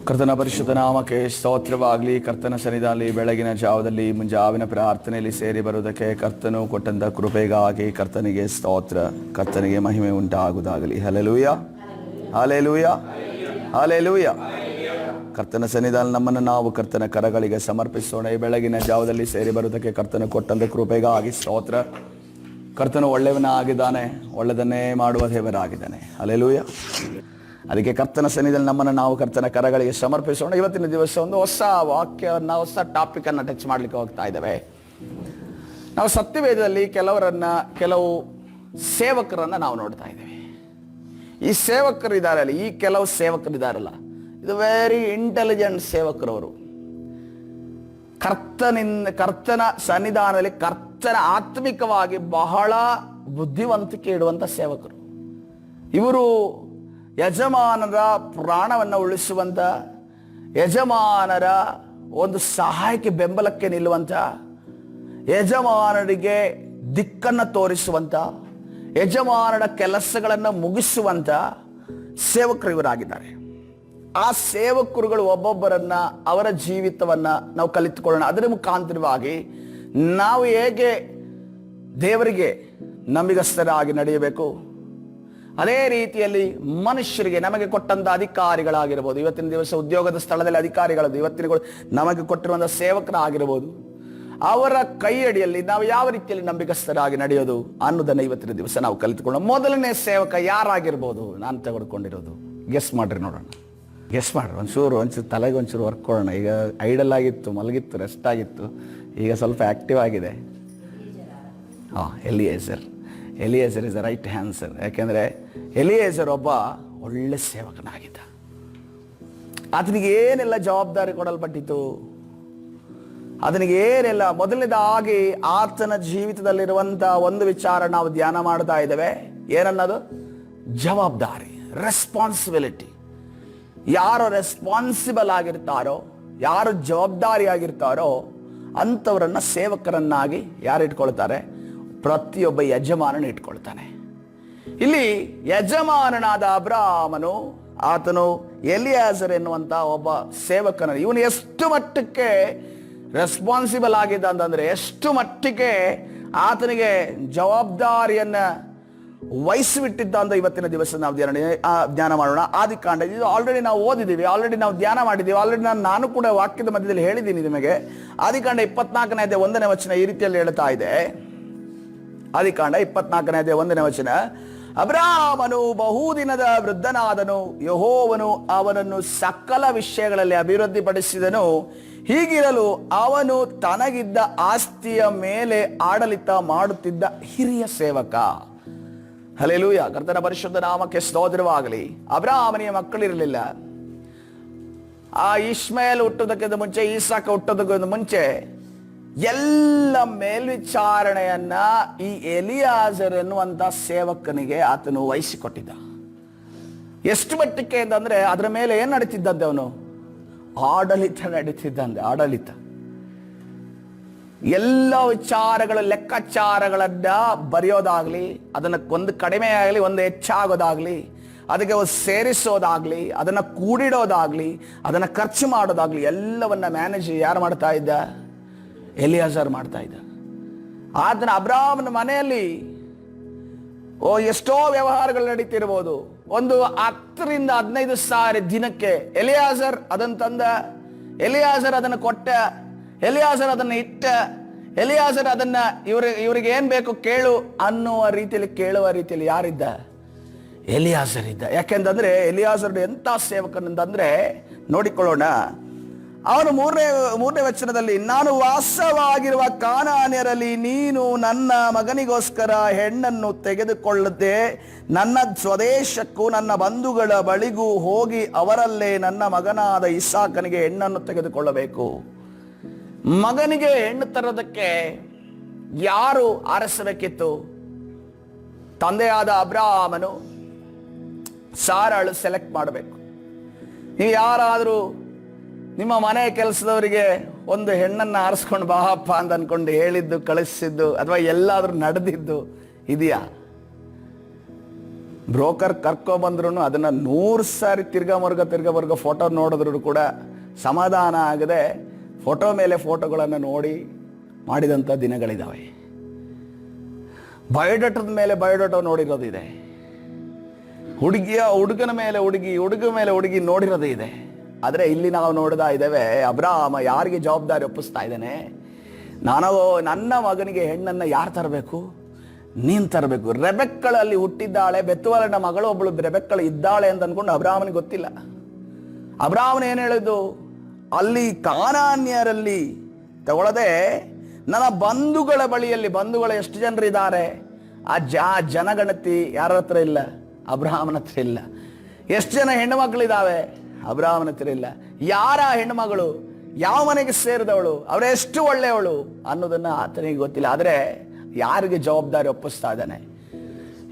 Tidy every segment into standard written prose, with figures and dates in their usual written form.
ಕರ್ತನ ಪರಿಶುದ್ಧ ನಾಮಕ್ಕೆ ಸ್ತೋತ್ರವಾಗಲಿ. ಕರ್ತನ ಸನ್ನಿಧಾನದಲ್ಲಿ ಬೆಳಗಿನ ಜಾವದಲ್ಲಿ ಮುಂಜಾವಿನ ಪ್ರಾರ್ಥನೆಯಲ್ಲಿ ಸೇರಿ ಬರುವುದಕ್ಕೆ ಕರ್ತನು ಕೊಟ್ಟಂತ ಕೃಪೆಗಾಗಿ ಕರ್ತನಿಗೆ ಸ್ತೋತ್ರ, ಕರ್ತನಿಗೆ ಮಹಿಮೆ ಉಂಟಾಗುವುದಾಗಲಿ. Hallelujah, hallelujah, hallelujah. ಕರ್ತನ ಸನ್ನಿಧಾನ ನಮ್ಮನ್ನು ನಾವು ಕರ್ತನ ಕರಗಳಿಗೆ ಸಮರ್ಪಿಸೋಣ. ಈ ಬೆಳಗಿನ ಜಾವದಲ್ಲಿ ಸೇರಿ ಬರುವುದಕ್ಕೆ ಕರ್ತನು ಕೊಟ್ಟಂತ ಕೃಪೆಗಾಗಿ ಸ್ತೋತ್ರ. ಕರ್ತನು ಒಳ್ಳೆಯವನಾಗಿದ್ದಾನೆ, ಒಳ್ಳೆಯದನ್ನೇ ಮಾಡುವ ದೇವರಾಗಿದ್ದಾನೆ. ಹಲ್ಲೆಲೂಯ. ಅದಕ್ಕೆ ಕರ್ತನ ಸನ್ನಿಧಿಯಲ್ಲಿ ನಮ್ಮನ್ನು ನಾವು ಕರ್ತನ ಕರಗಳಿಗೆ ಸಮರ್ಪಿಸೋಣ. ಇವತ್ತಿನ ದಿವಸ ಒಂದು ಹೊಸ ವಾಕ್ಯವನ್ನು, ಹೊಸ ಟಾಪಿಕನ್ನು ಟಚ್ ಮಾಡಲಿಕ್ಕೆ ಹೋಗ್ತಾ ಇದ್ದೇವೆ. ನಾವು ಸತ್ಯವೇದದಲ್ಲಿ ಕೆಲವು ಸೇವಕರನ್ನು ನಾವು ನೋಡ್ತಾ ಇದ್ದೇವೆ. ಈ ಸೇವಕರಿದ್ದಾರಲ್ಲ, ಈ ಕೆಲವು ಸೇವಕರಿದ್ದಾರಲ್ಲ, ಇದು ವೆರಿ ಇಂಟೆಲಿಜೆಂಟ್ ಸೇವಕರವರು. ಕರ್ತನ ಸನ್ನಿಧಾನದಲ್ಲಿ ಕರ್ತನ ಆತ್ಮಿಕವಾಗಿ ಬಹಳ ಬುದ್ಧಿವಂತಿಕೆ ಇಡುವಂಥ ಸೇವಕರು ಇವರು. ಯಜಮಾನರ ಪ್ರಾಣವನ್ನು ಉಳಿಸುವಂಥ, ಯಜಮಾನರ ಒಂದು ಸಹಾಯಕ್ಕೆ ಬೆಂಬಲಕ್ಕೆ ನಿಲ್ಲುವಂಥ, ಯಜಮಾನರಿಗೆ ದಿಕ್ಕನ್ನು ತೋರಿಸುವಂಥ, ಯಜಮಾನರ ಕೆಲಸಗಳನ್ನು ಮುಗಿಸುವಂಥ ಸೇವಕರು ಇವರಾಗಿದ್ದಾರೆ. ಆ ಸೇವಕರುಗಳು ಒಬ್ಬೊಬ್ಬರನ್ನ, ಅವರ ಜೀವಿತವನ್ನು ನಾವು ಕಲಿತುಕೊಳ್ಳೋಣ. ಅದರ ಮುಖಾಂತರವಾಗಿ ನಾವು ಹೇಗೆ ದೇವರಿಗೆ ನಂಬಿಗಸ್ತರಾಗಿ ನಡೆಯಬೇಕು, ಅದೇ ರೀತಿಯಲ್ಲಿ ಮನುಷ್ಯರಿಗೆ ನಮಗೆ ಕೊಟ್ಟಂತ ಅಧಿಕಾರಿಗಳಾಗಿರ್ಬೋದು, ಇವತ್ತಿನ ದಿವಸ ಉದ್ಯೋಗದ ಸ್ಥಳದಲ್ಲಿ ಅಧಿಕಾರಿಗಳದ್ದು, ಇವತ್ತಿನ ನಮಗೆ ಕೊಟ್ಟಿರುವಂಥ ಸೇವಕರಾಗಿರ್ಬೋದು, ಅವರ ಕೈಯಡಿಯಲ್ಲಿ ನಾವು ಯಾವ ರೀತಿಯಲ್ಲಿ ನಂಬಿಕಸ್ಥರಾಗಿ ನಡೆಯೋದು ಅನ್ನೋದನ್ನು ಇವತ್ತಿನ ದಿವಸ ನಾವು ಕಲಿತುಕೊಳ್ಳೋಣ. ಮೊದಲನೇ ಸೇವಕ ಯಾರಾಗಿರ್ಬೋದು ನಾನು ತೆಗೆದುಕೊಂಡಿರೋದು? ಗೆಸ್ ಮಾಡ್ರಿ, ನೋಡೋಣ. ಗೆಸ್ ಮಾಡ್ರಿ, ಒಂಚೂರು ತಲೆಗೆ ಒಂಚೂರು ವರ್ಕ್ ಕೊಡೋಣ. ಈಗ ಐಡಲ್ ಆಗಿತ್ತು, ಮಲಗಿತ್ತು, ರೆಸ್ಟ್ ಆಗಿತ್ತು, ಈಗ ಸ್ವಲ್ಪ ಆಕ್ಟಿವ್ ಆಗಿದೆ. Eliezer is the right answer. ಯಾಕೆಂದರೆ ಎಲಿಯೇಜರ್ ಒಬ್ಬ ಒಳ್ಳೆ ಸೇವಕನಾಗಿದ್ದ. ಆತನಿಗೆ ಏನೆಲ್ಲ ಜವಾಬ್ದಾರಿ ಕೊಡಲ್ಪಟ್ಟಿತು, ಆತನಿಗೆ ಏನೆಲ್ಲ, ಮೊದಲನೇದಾಗಿ ಆತನ ಜೀವಿತದಲ್ಲಿರುವಂಥ ಒಂದು ವಿಚಾರ ನಾವು ಧ್ಯಾನ ಮಾಡ್ತಾ ಇದ್ದೇವೆ. ಏನನ್ನೋದು? ಜವಾಬ್ದಾರಿ, ರೆಸ್ಪಾನ್ಸಿಬಿಲಿಟಿ. ಯಾರು ರೆಸ್ಪಾನ್ಸಿಬಲ್ ಆಗಿರ್ತಾರೋ, ಯಾರು ಜವಾಬ್ದಾರಿಯಾಗಿರ್ತಾರೋ ಅಂಥವರನ್ನು ಸೇವಕರನ್ನಾಗಿ ಯಾರು ಇಟ್ಕೊಳ್ತಾರೆ? ಪ್ರತಿಯೊಬ್ಬ ಯಜಮಾನನ ಇಟ್ಕೊಳ್ತಾನೆ. ಇಲ್ಲಿ ಯಜಮಾನನಾದ ಅಬ್ರಾಮನು, ಆತನು ಎಲಿಯಾಜರ್ ಎನ್ನುವಂತ ಒಬ್ಬ ಸೇವಕನ, ಇವನು ಎಷ್ಟು ಮಟ್ಟಕ್ಕೆ ರೆಸ್ಪಾನ್ಸಿಬಲ್ ಆಗಿದ್ದ ಅಂತಂದ್ರೆ, ಎಷ್ಟು ಮಟ್ಟಿಗೆ ಆತನಿಗೆ ಜವಾಬ್ದಾರಿಯನ್ನ ವಹಿಸಿಬಿಟ್ಟಿದ್ದ ಅಂತ ಇವತ್ತಿನ ದಿವಸ ನಾವು ಧ್ಯಾನ ಮಾಡೋಣ. ಆದಿಕಾಂಡ, ಇದು ಆಲ್ರೆಡಿ ನಾವು ಓದಿದ್ದೀವಿ, ಆಲ್ರೆಡಿ ನಾವು ಧ್ಯಾನ ಮಾಡಿದ್ದೀವಿ, ಆಲ್ರೆಡಿ ನಾನು ಕೂಡ ವಾಕ್ಯದ ಮಧ್ಯದಲ್ಲಿ ಹೇಳಿದ್ದೀನಿ ನಿಮಗೆ. ಆದಿಕಾಂಡ 24ನೇ ಅಧ್ಯಾಯ 1ನೇ ವಚನ ಈ ರೀತಿಯಲ್ಲಿ ಹೇಳ್ತಾ ಇದೆ. ಆದಿಕಾಂಡ 24ನೇ ಅಧ್ಯಾಯ 1ನೇ ವಚನ, ಅಬ್ರಾಮನು ಬಹುದಿನದ ವೃದ್ಧನಾದನು, ಯೆಹೋವನು ಅವನನ್ನು ಸಕಲ ವಿಷಯಗಳಲ್ಲಿ ಅಭಿವೃದ್ಧಿಪಡಿಸಿದನು. ಹೀಗಿರಲು ಅವನು ತನಗಿದ್ದ ಆಸ್ತಿಯ ಮೇಲೆ ಆಡಳಿತ ಮಾಡುತ್ತಿದ್ದ ಹಿರಿಯ ಸೇವಕ. ಹಲ್ಲೆಲೂಯಾ. ಕರ್ತನ ಪರಿಶುದ್ಧ ನಾಮಕ್ಕೆ ಸ್ತೋತ್ರವಾಗಲಿ. ಅಬ್ರಾಮನಿಗೆ ಮಕ್ಕಳಿರಲಿಲ್ಲ. ಆ ಇಷ್ಮಾಯೇಲ್ ಹುಟ್ಟೋದಕ್ಕಿಂತ ಮುಂಚೆ, ಈಸಾಕ ಹುಟ್ಟೋದಕ್ಕಿಂತ ಮುಂಚೆ ಎಲ್ಲ ಮೇಲ್ವಿಚಾರಣೆಯನ್ನ ಈ ಎಲಿಯಾಜರ್ ಎನ್ನುವಂತ ಸೇವಕನಿಗೆ ಆತನು ವಹಿಸಿಕೊಟ್ಟಿದ್ದ. ಎಷ್ಟು ಮಟ್ಟಕ್ಕೆ ಅಂತಂದ್ರೆ, ಅದರ ಮೇಲೆ ಏನ್ ನಡೀತಿದ್ದಂತೆ? ಅವನು ಆಡಳಿತ ನಡೀತಿದ್ದಂತೆ. ಆಡಳಿತ, ಎಲ್ಲ ವಿಚಾರಗಳ ಲೆಕ್ಕಾಚಾರಗಳನ್ನ ಬರೆಯೋದಾಗ್ಲಿ, ಅದನ್ನ ಒಂದು ಕಡಿಮೆ ಆಗಲಿ ಒಂದು ಹೆಚ್ಚಾಗೋದಾಗ್ಲಿ, ಅದಕ್ಕೆ ಸೇರಿಸೋದಾಗ್ಲಿ, ಅದನ್ನ ಕೂಡಿಡೋದಾಗ್ಲಿ, ಅದನ್ನ ಖರ್ಚು ಮಾಡೋದಾಗ್ಲಿ, ಎಲ್ಲವನ್ನ ಮ್ಯಾನೇಜ್ ಯಾರು ಮಾಡ್ತಾ ಇದ್ದ? ಎಲಿಯಾಜರ್ ಮಾಡ್ತಾ ಇದ್ದ. ಆತನ ಅಬ್ರಾಮನ ಮನೆಯಲ್ಲಿ ಎಷ್ಟೋ ವ್ಯವಹಾರಗಳು ನಡೀತಿರ್ಬೋದು. ಒಂದು 10ರಿಂದ 15 ಸಾವಿರ ದಿನಕ್ಕೆ ಎಲಿಯಾಜರ್ ಅದನ್ನು ತಂದ, ಎಲಿಯಾಜರ್ ಅದನ್ನು ಕೊಟ್ಟ, ಎಲಿಯಾಜರ್ ಅದನ್ನು ಇಟ್ಟ, ಎಲಿಯಾಜರ್ ಅದನ್ನ ಇವರಿಗೆ ಏನ್ ಬೇಕು ಕೇಳು ಅನ್ನುವ ರೀತಿಯಲ್ಲಿ, ಕೇಳುವ ರೀತಿಯಲ್ಲಿ ಯಾರಿದ್ದ? ಎಲಿಯಾಜರ್ ಇದ್ದ. ಯಾಕೆಂತಂದ್ರೆ ಎಲಿಯಾಜರ್ ಎಂಥ ಸೇವಕನಂತಂದ್ರೆ ನೋಡಿಕೊಳ್ಳೋಣ. ಅವನು ಮೂರನೇ ವಚನದಲ್ಲಿ, ನಾನು ವಾಸವಾಗಿರುವ ಕಾನಾನ್ಯರಲ್ಲಿ ನೀನು ನನ್ನ ಮಗನಿಗೋಸ್ಕರ ಹೆಣ್ಣನ್ನು ತೆಗೆದುಕೊಳ್ಳದೆ ನನ್ನ ಸ್ವದೇಶಕ್ಕೂ ನನ್ನ ಬಂಧುಗಳ ಬಳಿಗೂ ಹೋಗಿ ಅವರಲ್ಲೇ ನನ್ನ ಮಗನಾದ ಇಸಾಕನಿಗೆ ಹೆಣ್ಣನ್ನು ತೆಗೆದುಕೊಳ್ಳಬೇಕು. ಮಗನಿಗೆ ಹೆಣ್ಣು ತರೋದಕ್ಕೆ ಯಾರು ಆರಿಸಬೇಕಿತ್ತು? ತಂದೆಯಾದ ಅಬ್ರಾಮನು ಸಾರಳು ಸೆಲೆಕ್ಟ್ ಮಾಡಬೇಕು. ನೀವು ಯಾರಾದರೂ ನಿಮ್ಮ ಮನೆ ಕೆಲಸದವರಿಗೆ ಒಂದು ಹೆಣ್ಣನ್ನು ಆರಿಸ್ಕೊಂಡು ಬಾಹಪ್ಪ ಅಂತ ಅನ್ಕೊಂಡು ಹೇಳಿದ್ದು, ಕಳಿಸಿದ್ದು, ಅಥವಾ ಎಲ್ಲಾದ್ರೂ ನಡೆದಿದ್ದು ಇದೆಯಾ? ಬ್ರೋಕರ್ ಕರ್ಕೊಬಂದ್ರು ಅದನ್ನು 100 ಸಾರಿ ತಿರ್ಗಮರ್ಗ ಫೋಟೋ ನೋಡಿದ್ರು ಕೂಡ ಸಮಾಧಾನ ಆಗದೆ ಫೋಟೋ ಮೇಲೆ ಫೋಟೋಗಳನ್ನು ನೋಡಿ ಮಾಡಿದಂಥ ದಿನಗಳಿದ್ದಾವೆ. ಬಯೋಡಾಟದ ಮೇಲೆ ಬಯೋಡಾಟೋ ನೋಡಿರೋದಿದೆ. ಹುಡುಗನ ಮೇಲೆ ಹುಡುಗಿ ನೋಡಿರೋದು ಇದೆ. ಆದರೆ ಇಲ್ಲಿ ನಾವು ನೋಡ್ತಾ ಇದ್ದೇವೆ, ಅಬ್ರಾಮ ಯಾರಿಗೆ ಜವಾಬ್ದಾರಿ ಒಪ್ಪಿಸ್ತಾ ಇದ್ದಾನೆ? ನನ್ನ ಮಗನಿಗೆ ಹೆಣ್ಣನ್ನು ಯಾರು ತರಬೇಕು? ನೀನು ತರಬೇಕು. ರೆಬೆಕ್ಕಳಲ್ಲಿ ಹುಟ್ಟಿದ್ದಾಳೆ, ಬೆತ್ತುವಲನ ಮಗಳು ಒಬ್ಬಳು ರೆಬೆಕ್ಕಳು ಇದ್ದಾಳೆ ಅಂತ ಅಂದ್ಕೊಂಡು ಅಬ್ರಾಮನಿಗೆ ಗೊತ್ತಿಲ್ಲ. ಅಬ್ರಾಮನ್ ಏನು ಹೇಳಿದ್ದು? ಅಲ್ಲಿ ಕಾನಾನ್ಯರಲ್ಲಿ ತಗೊಳ್ಳದೆ ನನ್ನ ಬಂಧುಗಳ ಬಳಿಯಲ್ಲಿ, ಬಂಧುಗಳು ಎಷ್ಟು ಜನರಿದ್ದಾರೆ? ಆ ಜನಗಣತಿ ಯಾರ ಹತ್ರ ಇಲ್ಲ? ಅಬ್ರಾಮನ ಹತ್ರ ಇಲ್ಲ. ಎಷ್ಟು ಜನ ಹೆಣ್ಣು ಮಕ್ಕಳಿದ್ದಾವೆ? ಅಬ್ರಾಮನ ಹತ್ರ ಇಲ್ಲ. ಯಾರ ಹೆಣ್ಣುಮಗಳು, ಯಾವ ಮನೆಗೆ ಸೇರಿದವಳು, ಅವರೆಷ್ಟು ಒಳ್ಳೆಯವಳು ಅನ್ನೋದನ್ನು ಆತನಿಗೆ ಗೊತ್ತಿಲ್ಲ. ಆದರೆ ಯಾರಿಗೆ ಜವಾಬ್ದಾರಿ ಒಪ್ಪಿಸ್ತಾ ಇದ್ದಾನೆ?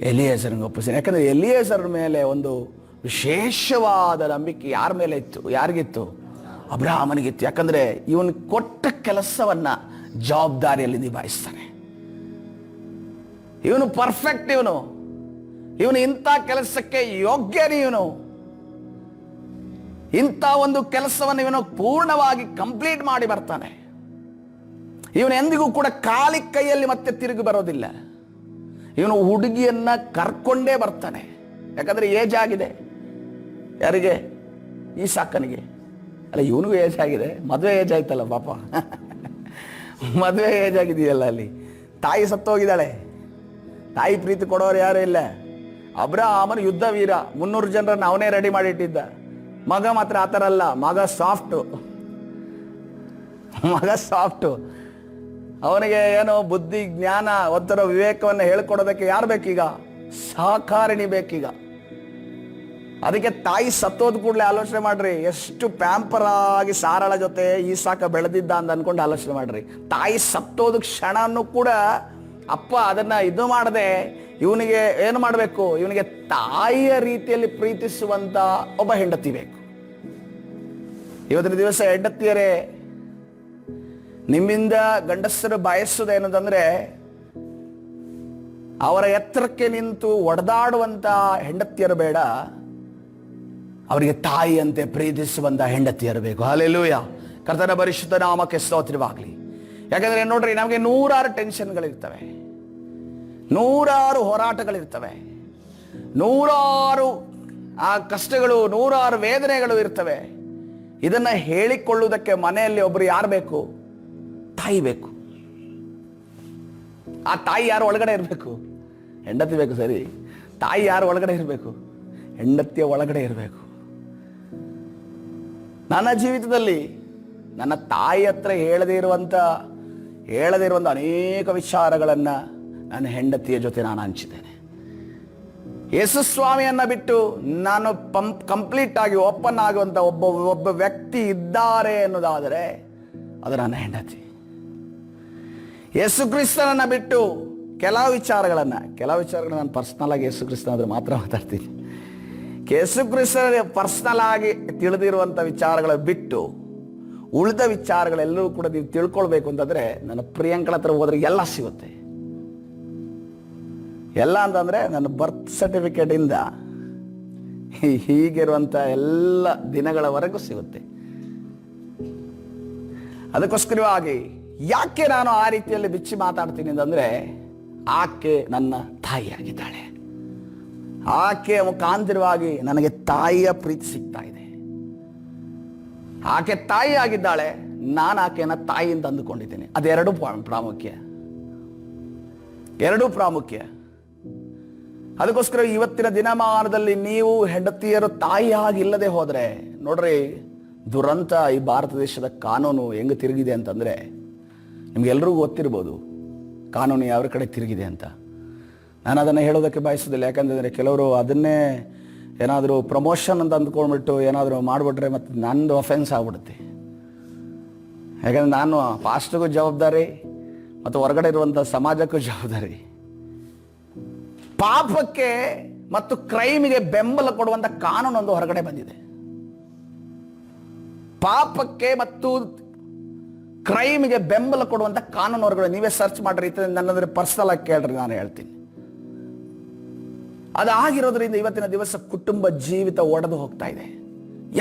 ಎಲಿಯೇಜರ್ಗೆ ಒಪ್ಪಿಸ್ತಾನೆ. ಯಾಕಂದರೆ ಎಲಿಯೇಜರ್ ಮೇಲೆ ಒಂದು ವಿಶೇಷವಾದ ನಂಬಿಕೆ ಯಾರ ಮೇಲೆ ಇತ್ತು? ಯಾರಿಗಿತ್ತು? ಅಬ್ರಾಮನಿಗಿತ್ತು. ಯಾಕಂದರೆ ಇವನು ಕೊಟ್ಟ ಕೆಲಸವನ್ನು ಜವಾಬ್ದಾರಿಯಲ್ಲಿ ನಿಭಾಯಿಸ್ತಾನೆ. ಇವನು ಪರ್ಫೆಕ್ಟ್. ಇವನು ಇಂಥ ಕೆಲಸಕ್ಕೆ ಯೋಗ್ಯನೇ. ಇಂಥ ಒಂದು ಕೆಲಸವನ್ನು ಇವನು ಪೂರ್ಣವಾಗಿ ಕಂಪ್ಲೀಟ್ ಮಾಡಿ ಬರ್ತಾನೆ. ಇವನು ಎಂದಿಗೂ ಕೂಡ ಖಾಲಿ ಕೈಯಲ್ಲಿ ಮತ್ತೆ ತಿರುಗಿ ಬರೋದಿಲ್ಲ. ಇವನು ಹುಡುಗಿಯನ್ನ ಕರ್ಕೊಂಡೇ ಬರ್ತಾನೆ. ಯಾಕಂದ್ರೆ ಏಜ್ ಆಗಿದೆ. ಯಾರಿಗೆ? ಈಸಾಕನಿಗೆ. ಅಲ್ಲ, ಇವನಿಗೂ ಏಜ್ ಆಗಿದೆ. ಮದುವೆ ಏಜ್ ಆಯ್ತಲ್ಲ ಪಾಪ. ಮದುವೆ ಏಜ್ ಆಗಿದೆಯಲ್ಲ. ಅಲ್ಲಿ ತಾಯಿ ಸತ್ತೋಗಿದ್ದಾಳೆ. ತಾಯಿ ಪ್ರೀತಿ ಕೊಡೋರು ಯಾರು ಇಲ್ಲ. ಅಬ್ರಾಮನ ಯುದ್ಧ ವೀರ, 300 ಜನರನ್ನು ಅವನೇ ರೆಡಿ ಮಾಡಿಟ್ಟಿದ್ದ. ಮಗ ಮಾತ್ರ ಆ ಥರ ಅಲ್ಲ. ಮಗ ಸಾಫ್ಟು. ಅವನಿಗೆ ಏನೋ ಬುದ್ಧಿ ಜ್ಞಾನ ಒಂಥರ ವಿವೇಕವನ್ನು ಹೇಳ್ಕೊಡೋದಕ್ಕೆ ಯಾರು ಬೇಕೀಗ? ಸಹಕಾರಿಣಿ ಬೇಕೀಗ. ಅದಕ್ಕೆ ತಾಯಿ ಸತ್ತೋದ್ ಕೂಡಲೇ ಆಲೋಚನೆ ಮಾಡ್ರಿ, ಎಷ್ಟು ಪ್ಯಾಂಪರ್ ಆಗಿ ಸಾರಳ ಜೊತೆ ಈಸಾಕ ಬೆಳೆದಿದ್ದ ಅಂತ ಅನ್ಕೊಂಡು ಆಲೋಚನೆ ಮಾಡ್ರಿ. ತಾಯಿ ಸತ್ತೋದ ಕ್ಷಣನೂ ಕೂಡ ಅಪ್ಪ ಅದನ್ನ ಇದು ಮಾಡದೆ ಇವನಿಗೆ ಏನು ಮಾಡಬೇಕು? ಇವನಿಗೆ ತಾಯಿಯ ರೀತಿಯಲ್ಲಿ ಪ್ರೀತಿಸುವಂತ ಒಬ್ಬ ಹೆಂಡತಿ ಬೇಕು. ಇವತ್ತಿನ ದಿವಸ ಹೆಂಡತಿಯರೇ, ನಿಮ್ಮಿಂದ ಗಂಡಸರು ಬಯಸುವುದೇನಂತಂದ್ರೆ ಅವರ ಎತ್ತರಕ್ಕೆ ನಿಂತು ಒಡೆದಾಡುವಂತ ಹೆಂಡತಿಯರು ಬೇಡ, ಅವರಿಗೆ ತಾಯಿಯಂತೆ ಪ್ರೀತಿಸುವಂತ ಹೆಂಡತಿಯರು ಬೇಕು. ಹಲ್ಲೆಲೂಯ. ಕರ್ತನ ಪರಿಶುದ್ಧ ನಾಮಕ್ಕೆ ಸ್ತೋತ್ರವಾಗಲಿ. ಯಾಕಂದ್ರೆ ನೋಡ್ರಿ, ನಮಗೆ 100 ಟೆನ್ಷನ್ಗಳಿರ್ತವೆ, 100 ಹೋರಾಟಗಳಿರ್ತವೆ, 100 ಆ ಕಷ್ಟಗಳು, 100 ವೇದನೆಗಳು ಇರ್ತವೆ. ಇದನ್ನ ಹೇಳಿಕೊಳ್ಳುವುದಕ್ಕೆ ಮನೆಯಲ್ಲಿ ಒಬ್ರು ಯಾರು ಬೇಕು? ತಾಯಿ ಬೇಕು. ಆ ತಾಯಿ ಯಾರು ಒಳಗಡೆ ಇರಬೇಕು? ಹೆಂಡತಿ ಬೇಕು. ಸರಿ, ತಾಯಿ ಯಾರು ಒಳಗಡೆ ಇರಬೇಕು? ಹೆಂಡತಿಯ ಒಳಗಡೆ ಇರಬೇಕು. ನನ್ನ ಜೀವಿತದಲ್ಲಿ ನನ್ನ ತಾಯಿ ಹತ್ರ ಹೇಳದೇ ಇರುವಂಥ ಅನೇಕ ವಿಚಾರಗಳನ್ನು ನನ್ನ ಹೆಂಡತಿಯ ಜೊತೆ ನಾನು ಹಂಚಿದ್ದೇನೆ. ಯೇಸು ಸ್ವಾಮಿಯನ್ನ ಬಿಟ್ಟು ನಾನು ಕಂಪ್ಲೀಟ್ ಆಗಿ ಓಪನ್ ಆಗುವಂಥ ಒಬ್ಬ ವ್ಯಕ್ತಿ ಇದ್ದಾರೆ ಅನ್ನೋದಾದರೆ ಅದು ನನ್ನ ಹೆಂಡತಿ. ಯೇಸು ಕ್ರಿಸ್ತನನ್ನ ಬಿಟ್ಟು ಕೆಲವು ವಿಚಾರಗಳನ್ನು ನಾನು ಪರ್ಸ್ನಲ್ ಆಗಿ ಯೇಸು ಕ್ರಿಸ್ತನ ಆದ್ರೆ ಮಾತ್ರ ಮಾತಾಡ್ತೀನಿ. ಯೇಸು ಕ್ರಿಸ್ತನ ಪರ್ಸ್ನಲ್ ಆಗಿ ತಿಳಿದಿರುವಂಥ ವಿಚಾರಗಳ ಬಿಟ್ಟು ಉಳಿದ ವಿಚಾರಗಳೆಲ್ಲರೂ ಕೂಡ ನೀವು ತಿಳ್ಕೊಳ್ಬೇಕು ಅಂತಂದ್ರೆ ನನ್ನ ಪ್ರಿಯಾಂಕಳ ಹತ್ರ ಹೋದ್ರೆ ಎಲ್ಲ ಸಿಗುತ್ತೆ. ಎಲ್ಲ ಅಂತಂದ್ರೆ ನನ್ನ ಬರ್ತ್ ಸರ್ಟಿಫಿಕೇಟ್ ಇಂದ ಹೀಗಿರುವಂಥ ಎಲ್ಲ ದಿನಗಳವರೆಗೂ ಸಿಗುತ್ತೆ. ಅದಕ್ಕೋಸ್ಕರವಾಗಿ ಯಾಕೆ ನಾನು ಆ ರೀತಿಯಲ್ಲಿ ಬಿಚ್ಚಿ ಮಾತಾಡ್ತೀನಿ ಅಂತಂದ್ರೆ, ಆಕೆ ನನ್ನ ತಾಯಿಯಾಗಿದ್ದಾಳೆ. ಆಕೆಯ ಮುಖಾಂತರವಾಗಿ ನನಗೆ ತಾಯಿಯ ಪ್ರೀತಿ ಸಿಗ್ತಾ ಇದೆ. ಆಕೆ ತಾಯಿ ಆಗಿದ್ದಾಳೆ, ನಾನು ಆಕೆಯನ್ನ ತಾಯಿ ಅಂತ ಅಂದುಕೊಂಡಿದ್ದೇನೆ. ಅದೆರಡು ಪ್ರಾಮುಖ್ಯ. ಅದಕ್ಕೋಸ್ಕರ ಇವತ್ತಿನ ದಿನಮಾನದಲ್ಲಿ ನೀವು ಹೆಂಡತಿಯರು ತಾಯಿಯಾಗಿಲ್ಲದೆ ಹೋದ್ರೆ ನೋಡ್ರಿ, ದುರಂತ. ಈ ಭಾರತ ದೇಶದ ಕಾನೂನು ಹೆಂಗೆ ತಿರುಗಿದೆ ಅಂತಂದ್ರೆ, ನಿಮ್ಗೆಲ್ರಿಗೂ ಗೊತ್ತಿರ್ಬೋದು ಕಾನೂನು ಯಾವ ಕಡೆ ತಿರುಗಿದೆ ಅಂತ. ನಾನು ಅದನ್ನು ಹೇಳೋದಕ್ಕೆ ಬಯಸೋದಿಲ್ಲ. ಯಾಕಂತಂದರೆ ಕೆಲವರು ಅದನ್ನೇ ಏನಾದರೂ ಪ್ರಮೋಷನ್ ಅಂತ ಅಂದ್ಕೊಂಡ್ಬಿಟ್ಟು ಏನಾದರೂ ಮಾಡಿಬಿಟ್ರೆ ಮತ್ತು ನಂದು ಅಫೆನ್ಸ್ ಆಗ್ಬಿಡುತ್ತೆ. ಯಾಕಂದರೆ ನಾನು ಪಾಸ್ಟ್ಗೂ ಜವಾಬ್ದಾರಿ ಮತ್ತು ಹೊರಗಡೆ ಇರುವಂಥ ಸಮಾಜಕ್ಕೂ ಜವಾಬ್ದಾರಿ. ಪಾಪಕ್ಕೆ ಮತ್ತು ಕ್ರೈಮಿಗೆ ಬೆಂಬಲ ಕೊಡುವಂಥ ಕಾನೂನೊಂದು ಹೊರಗಡೆ ಬಂದಿದೆ. ಪಾಪಕ್ಕೆ ಮತ್ತು ಕ್ರೈಮಿಗೆ ಬೆಂಬಲ ಕೊಡುವಂಥ ಕಾನೂನು ಹೊರಗಡೆ ನೀವೇ ಸರ್ಚ್ ಮಾಡ್ರಿ. ನನ್ನದ್ರೆ ಪರ್ಸನಲ್ ಆಗಿ ಕೇಳ್ರಿ, ನಾನು ಹೇಳ್ತೀನಿ. ಅದಾಗಿರೋದ್ರಿಂದ ಇವತ್ತಿನ ದಿವಸ ಕುಟುಂಬ ಜೀವಿತ ಒಡೆದು ಹೋಗ್ತಾ ಇದೆ.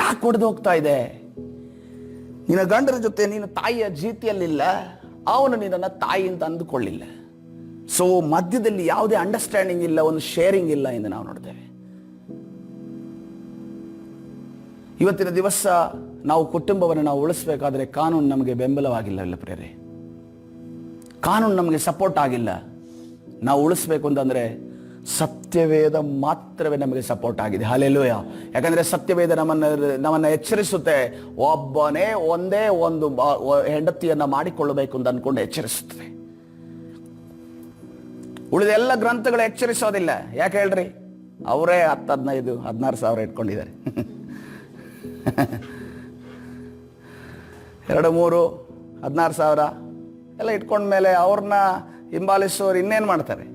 ಯಾಕೆ ಒಡೆದು ಹೋಗ್ತಾ ಇದೆ? ನಿನ್ನ ಗಂಡನ ಜೊತೆ ನೀನು ತಾಯಿಯ ಜೀತಿಯಲ್ಲಿಲ್ಲ, ಅವನು ನಿನ್ನನ್ನು ತಾಯಿ ಅಂತ ಅಂದುಕೊಳ್ಳಿಲ್ಲ. ಸೊ ಮಧ್ಯದಲ್ಲಿ ಯಾವುದೇ ಅಂಡರ್ಸ್ಟ್ಯಾಂಡಿಂಗ್ ಇಲ್ಲ, ಒಂದು ಶೇರಿಂಗ್ ಇಲ್ಲ ಎಂದು ನಾವು ನೋಡ್ತೇವೆ. ಇವತ್ತಿನ ದಿವಸ ನಾವು ಕುಟುಂಬವನ್ನು ನಾವು ಉಳಿಸಬೇಕಾದ್ರೆ ಕಾನೂನು ನಮಗೆ ಬೆಂಬಲವಾಗಿಲ್ಲ ಪ್ರಿಯರೇ. ಕಾನೂನು ನಮಗೆ ಸಪೋರ್ಟ್ ಆಗಿಲ್ಲ. ನಾವು ಉಳಿಸ್ಬೇಕು ಅಂತಂದ್ರೆ ಸತ್ಯವೇದ ಮಾತ್ರವೇ ನಮಗೆ ಸಪೋರ್ಟ್ ಆಗಿದೆ. ಹಲ್ಲೆಲೂಯ. ಯಾಕಂದ್ರೆ ಸತ್ಯವೇದ ನಮ್ಮನ್ನ ಎಚ್ಚರಿಸುತ್ತೆ. ಒಂದೇ ಒಂದು ಹೆಂಡತಿಯನ್ನ ಮಾಡಿಕೊಳ್ಳಬೇಕು ಅಂತ ಅನ್ಕೊಂಡು ಎಚ್ಚರಿಸುತ್ತದೆ. ಉಳಿದ ಎಲ್ಲ ಗ್ರಂಥಗಳು ಎಚ್ಚರಿಸೋದಿಲ್ಲ. ಯಾಕೆ ಹೇಳ್ರಿ? ಅವರೇ 10-15-16 ಸಾವಿರ ಇಟ್ಕೊಂಡಿದ್ದಾರೆ. 2-3-16 ಸಾವಿರ ಎಲ್ಲ ಇಟ್ಕೊಂಡ್ಮೇಲೆ ಅವ್ರನ್ನ ಹಿಂಬಾಲಿಸೋರು ಇನ್ನೇನು ಮಾಡ್ತಾರೆ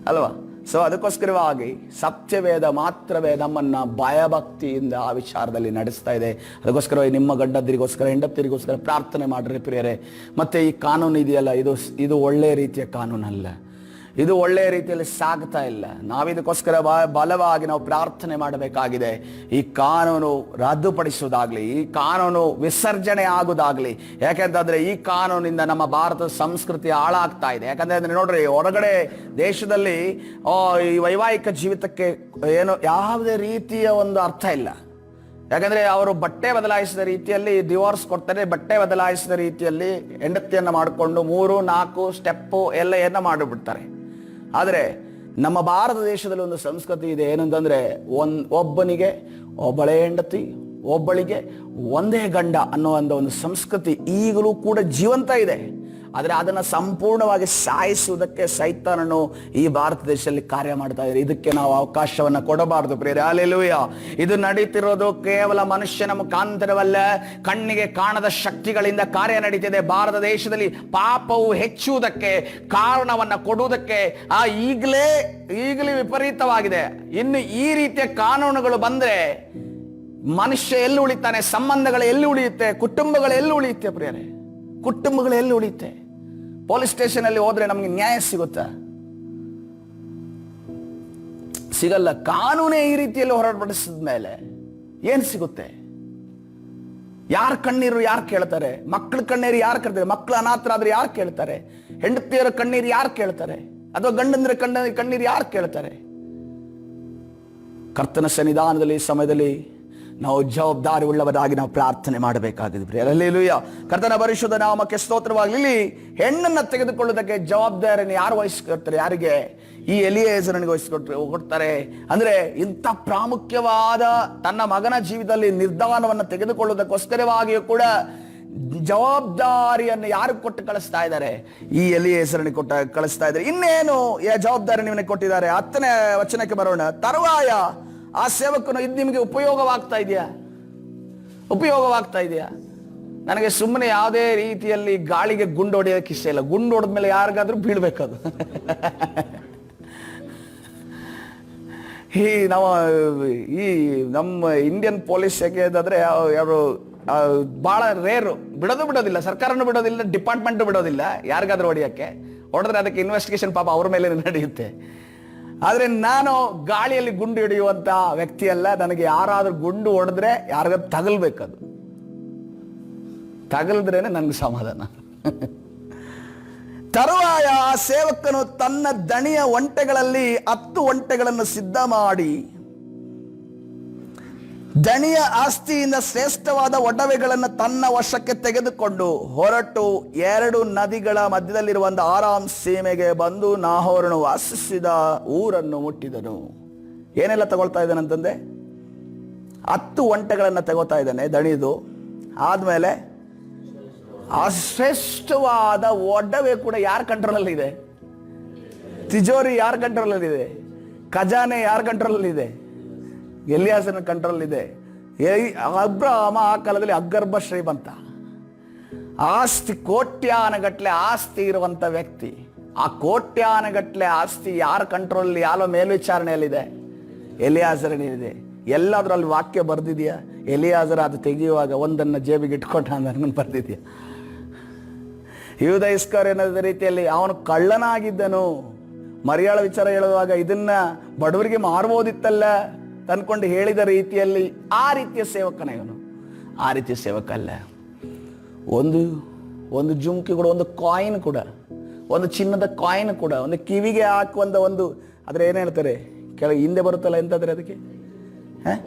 ಅಲ್ವಾ? ಸೊ ಅದಕ್ಕೋಸ್ಕರವಾಗಿ ಸತ್ಯವೇದ ಮಾತ್ರವೇ ನಮ್ಮನ್ನ ಭಯಭಕ್ತಿಯಿಂದ ಆ ವಿಚಾರದಲ್ಲಿ ನಡೆಸ್ತಾ ಇದೆ. ಅದಕ್ಕೋಸ್ಕರ ನಿಮ್ಮ ಗಂಡಂದಿರಿಗೋಸ್ಕರ ಹೆಂಡತಿರಿಗೋಸ್ಕರ ಪ್ರಾರ್ಥನೆ ಮಾಡ್ರಿ ಪ್ರಿಯರೇ. ಮತ್ತೆ ಈ ಕಾನೂನು ಇದೆಯಲ್ಲ, ಇದು ಒಳ್ಳೆಯ ರೀತಿಯ ಕಾನೂನಲ್ಲ. ಇದು ಒಳ್ಳೆಯ ರೀತಿಯಲ್ಲಿ ಸಾಗ್ತಾ ಇಲ್ಲ. ನಾವಿದಕ್ಕೋಸ್ಕರ ಬಲವಾಗಿ ನಾವು ಪ್ರಾರ್ಥನೆ ಮಾಡಬೇಕಾಗಿದೆ. ಈ ಕಾನೂನು ರದ್ದುಪಡಿಸುವುದಾಗ್ಲಿ, ಈ ಕಾನೂನು ವಿಸರ್ಜನೆ ಆಗುವುದಾಗ್ಲಿ. ಯಾಕೆಂತಂದ್ರೆ ಈ ಕಾನೂನಿಂದ ನಮ್ಮ ಭಾರತದ ಸಂಸ್ಕೃತಿ ಹಾಳಾಗ್ತಾ ಇದೆ. ಯಾಕಂದ್ರೆ ನೋಡ್ರಿ, ಹೊರಗಡೆ ದೇಶದಲ್ಲಿ ಈ ವೈವಾಹಿಕ ಜೀವಿತಕ್ಕೆ ಏನು ಯಾವುದೇ ರೀತಿಯ ಒಂದು ಅರ್ಥ ಇಲ್ಲ. ಯಾಕಂದ್ರೆ ಅವರು ಬಟ್ಟೆ ಬದಲಾಯಿಸಿದ ರೀತಿಯಲ್ಲಿ ಡಿವೋರ್ಸ್ ಕೊಡ್ತಾರೆ, ಬಟ್ಟೆ ಬದಲಾಯಿಸಿದ ರೀತಿಯಲ್ಲಿ ಹೆಂಡತಿಯನ್ನ ಮಾಡಿಕೊಂಡು 3-4 ಸ್ಟೆಪ್ಪು ಎಲ್ಲ ಮಾಡಿಬಿಡ್ತಾರೆ. ಆದರೆ ನಮ್ಮ ಭಾರತ ದೇಶದಲ್ಲಿ ಒಂದು ಸಂಸ್ಕೃತಿ ಇದೆ. ಏನಂತಂದ್ರೆ ಒಬ್ಬನಿಗೆ ಒಬ್ಬಳೇ ಹೆಂಡತಿ, ಒಬ್ಬಳಿಗೆ ಒಂದೇ ಗಂಡ ಅನ್ನೋ ಒಂದು ಸಂಸ್ಕೃತಿ ಈಗಲೂ ಕೂಡ ಜೀವಂತ ಇದೆ. ಆದರೆ ಅದನ್ನು ಸಂಪೂರ್ಣವಾಗಿ ಸಾಯಿಸುವುದಕ್ಕೆ ಸೈತಾನನು ಈ ಭಾರತ ದೇಶದಲ್ಲಿ ಕಾರ್ಯ ಮಾಡ್ತಾ ಇದ್ದಾರೆ. ಇದಕ್ಕೆ ನಾವು ಅವಕಾಶವನ್ನು ಕೊಡಬಾರದು ಪ್ರಿಯರೇ. ಹಲ್ಲೆಲೂಯಾ. ಇದು ನಡೀತಿರೋದು ಕೇವಲ ಮನುಷ್ಯನ ಮುಖಾಂತರವಲ್ಲ, ಕಣ್ಣಿಗೆ ಕಾಣದ ಶಕ್ತಿಗಳಿಂದ ಕಾರ್ಯ ನಡೀತಿದೆ. ಭಾರತ ದೇಶದಲ್ಲಿ ಪಾಪವು ಹೆಚ್ಚುವುದಕ್ಕೆ ಕಾರಣವನ್ನ ಕೊಡುವುದಕ್ಕೆ ಈಗಲೇ ವಿಪರೀತವಾಗಿದೆ. ಇನ್ನು ಈ ರೀತಿಯ ಕಾನೂನುಗಳು ಬಂದ್ರೆ ಮನುಷ್ಯ ಎಲ್ಲಿ ಉಳಿತಾನೆ? ಸಂಬಂಧಗಳು ಎಲ್ಲಿ ಉಳಿಯುತ್ತೆ? ಕುಟುಂಬಗಳು ಎಲ್ಲಿ ಉಳಿಯುತ್ತೆ ಪ್ರಿಯರೇ? ಕುಟುಂಬಗಳು ಎಲ್ಲಿ ಉಳಿಯುತ್ತೆ? ಪೊಲೀಸ್ ಸ್ಟೇಷನ್ ಅಲ್ಲಿ ಹೋದ್ರೆ ನಮ್ಗೆ ನ್ಯಾಯ ಸಿಗುತ್ತಾ? ಸಿಗಲ್ಲ. ಕಾನೂನೇ ಈ ರೀತಿಯಲ್ಲಿ ಹೊರಪಡಿಸಿದ ಮೇಲೆ ಏನ್ ಸಿಗುತ್ತೆ? ಯಾರ ಕಣ್ಣೀರು ಯಾರು ಕೇಳ್ತಾರೆ? ಮಕ್ಕಳ ಕಣ್ಣೀರು ಯಾರು ಕೇಳ್ತಾರೆ? ಮಕ್ಕಳು ಅನಾಥರಾದ್ರೆ ಯಾರು ಕೇಳ್ತಾರೆ? ಹೆಂಡತಿಯರ ಕಣ್ಣೀರು ಯಾರು ಕೇಳ್ತಾರೆ? ಅಥವಾ ಗಂಡಂದ್ರ ಕಣ್ಣೀರು ಯಾರು ಕೇಳ್ತಾರೆ? ಕರ್ತನ ಸನ್ನಿಧಾನದಲ್ಲಿ ಈ ಸಮಯದಲ್ಲಿ ನಾವು ಜವಾಬ್ದಾರಿ ಉಳ್ಳವರಾಗಿ ನಾವು ಪ್ರಾರ್ಥನೆ ಮಾಡಬೇಕಾಗಿದೆ. ಹಲ್ಲೆಲೂಯಾ. ಕರ್ತನ ಪರಿಶುದ್ಧ ನಾಮಕ್ಕೆ ಸ್ತೋತ್ರವಾಗಲಿ. ಇಲ್ಲಿ ಹೆಣ್ಣನ್ನು ತೆಗೆದುಕೊಳ್ಳುವುದಕ್ಕೆ ಜವಾಬ್ದಾರಿಯನ್ನು ಯಾರು ವಹಿಸಿಕೊಡ್ತಾರೆ? ಯಾರಿಗೆ? ಈ ಎಲಿಯೇಜರನಿಗೆ ಕೊಡ್ತಾರೆ. ಅಂದ್ರೆ ಇಂಥ ಪ್ರಾಮುಖ್ಯವಾದ ತನ್ನ ಮಗನ ಜೀವಿತದಲ್ಲಿ ನಿರ್ಧಾರವನ್ನು ತೆಗೆದುಕೊಳ್ಳುವುದಕ್ಕೋಸ್ಕರವಾಗಿಯೂ ಕೂಡ ಜವಾಬ್ದಾರಿಯನ್ನು ಯಾರು ಕೊಟ್ಟು ಕಳಿಸ್ತಾ ಇದ್ದಾರೆ? ಈ ಎಲಿಯೇಜರನಿಗೆ ಕಳಿಸ್ತಾ ಇದ್ದಾರೆ. ಇನ್ನೇನು ಜವಾಬ್ದಾರಿ ನಿಮಗೆ ಕೊಟ್ಟಿದ್ದಾರೆ? 10ನೇ ವಚನಕ್ಕೆ ಬರೋಣ. ತರುವಾಯ ಆ ಸೇವಕನು ಇದು ನಿಮಗೆ ಉಪಯೋಗವಾಗ್ತಾ ಇದೆಯಾ? ನನಗೆ ಸುಮ್ಮನೆ ಯಾವುದೇ ರೀತಿಯಲ್ಲಿ ಗಾಳಿಗೆ ಗುಂಡು ಹೊಡೆಯೋಕೆ ಇಷ್ಟ ಇಲ್ಲ. ಗುಂಡು ಹೊಡೆದ್ಮೇಲೆ ಯಾರಿಗಾದ್ರೂ ಬೀಳ್ಬೇಕದು. ನಮ್ಮ ಇಂಡಿಯನ್ ಪೊಲೀಸ್ ಯಾಕೆಂದ್ರೆ ಅವರು ಬಹಳ ರೇರು, ಬಿಡೋದಿಲ್ಲ. ಸರ್ಕಾರನೂ ಬಿಡೋದಿಲ್ಲ, ಡಿಪಾರ್ಟ್ಮೆಂಟ್ ಬಿಡೋದಿಲ್ಲ ಯಾರಿಗಾದ್ರೂ ಹೊಡೆಯಕ್ಕೆ. ಹೊಡೆದ್ರೆ ಅದಕ್ಕೆ ಇನ್ವೆಸ್ಟಿಗೇಷನ್ ಪಾಪ ಅವ್ರ ಮೇಲೆ ನಡೆಯುತ್ತೆ. ಆದ್ರೆ ನಾನು ಗಾಳಿಯಲ್ಲಿ ಗುಂಡು ಹಿಡಿಯುವಂತ ವ್ಯಕ್ತಿ ಅಲ್ಲ. ನನಗೆ ಯಾರಾದ್ರೂ ಗುಂಡು ಹೊಡೆದ್ರೆ ಯಾರಿಗಾದ್ರೂ ತಗಲ್ಬೇಕದು. ತಗಲ್ದ್ರೇನೆ ನನ್ಗೆ ಸಮಾಧಾನ. ತರುವಾಯ ಆ ಸೇವಕನು ತನ್ನ ದಣಿಯ ಒಂಟೆಗಳಲ್ಲಿ 10 ಒಂಟೆಗಳನ್ನು ಸಿದ್ಧ ಮಾಡಿ ದಣಿಯ ಆಸ್ತಿಯಿಂದ ಶ್ರೇಷ್ಠವಾದ ಒಡವೆಗಳನ್ನು ತನ್ನ ವಶಕ್ಕೆ ತೆಗೆದುಕೊಂಡು ಹೊರಟು 2 ನದಿಗಳ ಮಧ್ಯದಲ್ಲಿರುವಂತಹ ಆರಾಮ್ ಸೀಮೆಗೆ ಬಂದು ನಾಹೋರನು ವಾಸಿಸಿದ ಊರನ್ನು ಮುಟ್ಟಿದನು. ಏನೆಲ್ಲ ತಗೊಳ್ತಾ ಇದ್ದಾನಂತಂದೆ? 10 ಒಂಟೆಗಳನ್ನು ತಗೋತಾ ಇದ್ದಾನೆ ದಣಿದು. ಆದ್ಮೇಲೆ ಆ ಶ್ರೇಷ್ಠವಾದ ಒಡವೆ ಕೂಡ ಯಾರ ಕಂಟ್ರೋಲಲ್ಲಿ ಇದೆ? ತಿಜೋರಿ ಯಾರ ಕಂಟ್ರೋಲಲ್ಲಿ ಇದೆ? ಖಜಾನೆ ಯಾರ ಕಂಟ್ರೋಲಲ್ಲಿ ಇದೆ? ಎಲಿಯಾಸನ ಕಂಟ್ರೋಲ್ ಇದೆ. ಅಬ್ರಹಾಮ ಆ ಕಾಲದಲ್ಲಿ ಅಗರ್ಭ ಶ್ರೀಮಂತ, ಆಸ್ತಿ ಕೋಟ್ಯಾನಗಟ್ಲೆ ಆಸ್ತಿ ಇರುವಂತ ವ್ಯಕ್ತಿ. ಆ ಕೋಟ್ಯಾನಗಟ್ಲೆ ಆಸ್ತಿ ಯಾರ ಕಂಟ್ರೋಲ್, ಯಾವ ಮೇಲ್ವಿಚಾರಣೆಯಲ್ಲಿದೆ? ಎಲಿಯಾಜರನಿದೆ. ಎಲ್ಲಾದ್ರೂ ವಾಕ್ಯ ಬರ್ದಿದ್ಯಾ? ಎಲಿಯಾಜರ ಅದು ತೆಗೆಯುವಾಗ ಒಂದನ್ನು ಜೇಬಿಗೆ ಇಟ್ಕೊಂಡ ನನಗೆ ಬರ್ದಿದ್ಯಾ? ಯೂದ ಇಸ್ಕರಿಯೋನ ರೀತಿಯಲ್ಲಿ ಅವನು ಕಳ್ಳನಾಗಿದ್ದನು, ಮರಿಯಾಳ ವಿಚಾರ ಹೇಳುವಾಗ ಇದನ್ನ ಬಡವರಿಗೆ ಮಾರ್ಬೋದಿತ್ತಲ್ಲ ತಂದ್ಕೊಂಡು ಹೇಳಿದ ರೀತಿಯಲ್ಲಿ ಆ ರೀತಿಯ ಸೇವಕನ ಇವನು. ಆ ರೀತಿಯ ಸೇವಕ ಅಲ್ಲ. ಒಂದು ಜುಮ್ಕಿ ಕೂಡ, ಒಂದು ಕಾಯಿನ್ ಕೂಡ, ಒಂದು ಚಿನ್ನದ ಕಾಯಿನ್ ಕೂಡ, ಒಂದು ಕಿವಿಗೆ ಹಾಕುವಂತ ಒಂದು ಅದ್ರ ಏನ್ ಹೇಳ್ತಾರೆ ಕೆಳಗೆ ಹಿಂದೆ ಬರುತ್ತಲ್ಲ, ಎಂತಾದ್ರೆ ಅದಕ್ಕೆ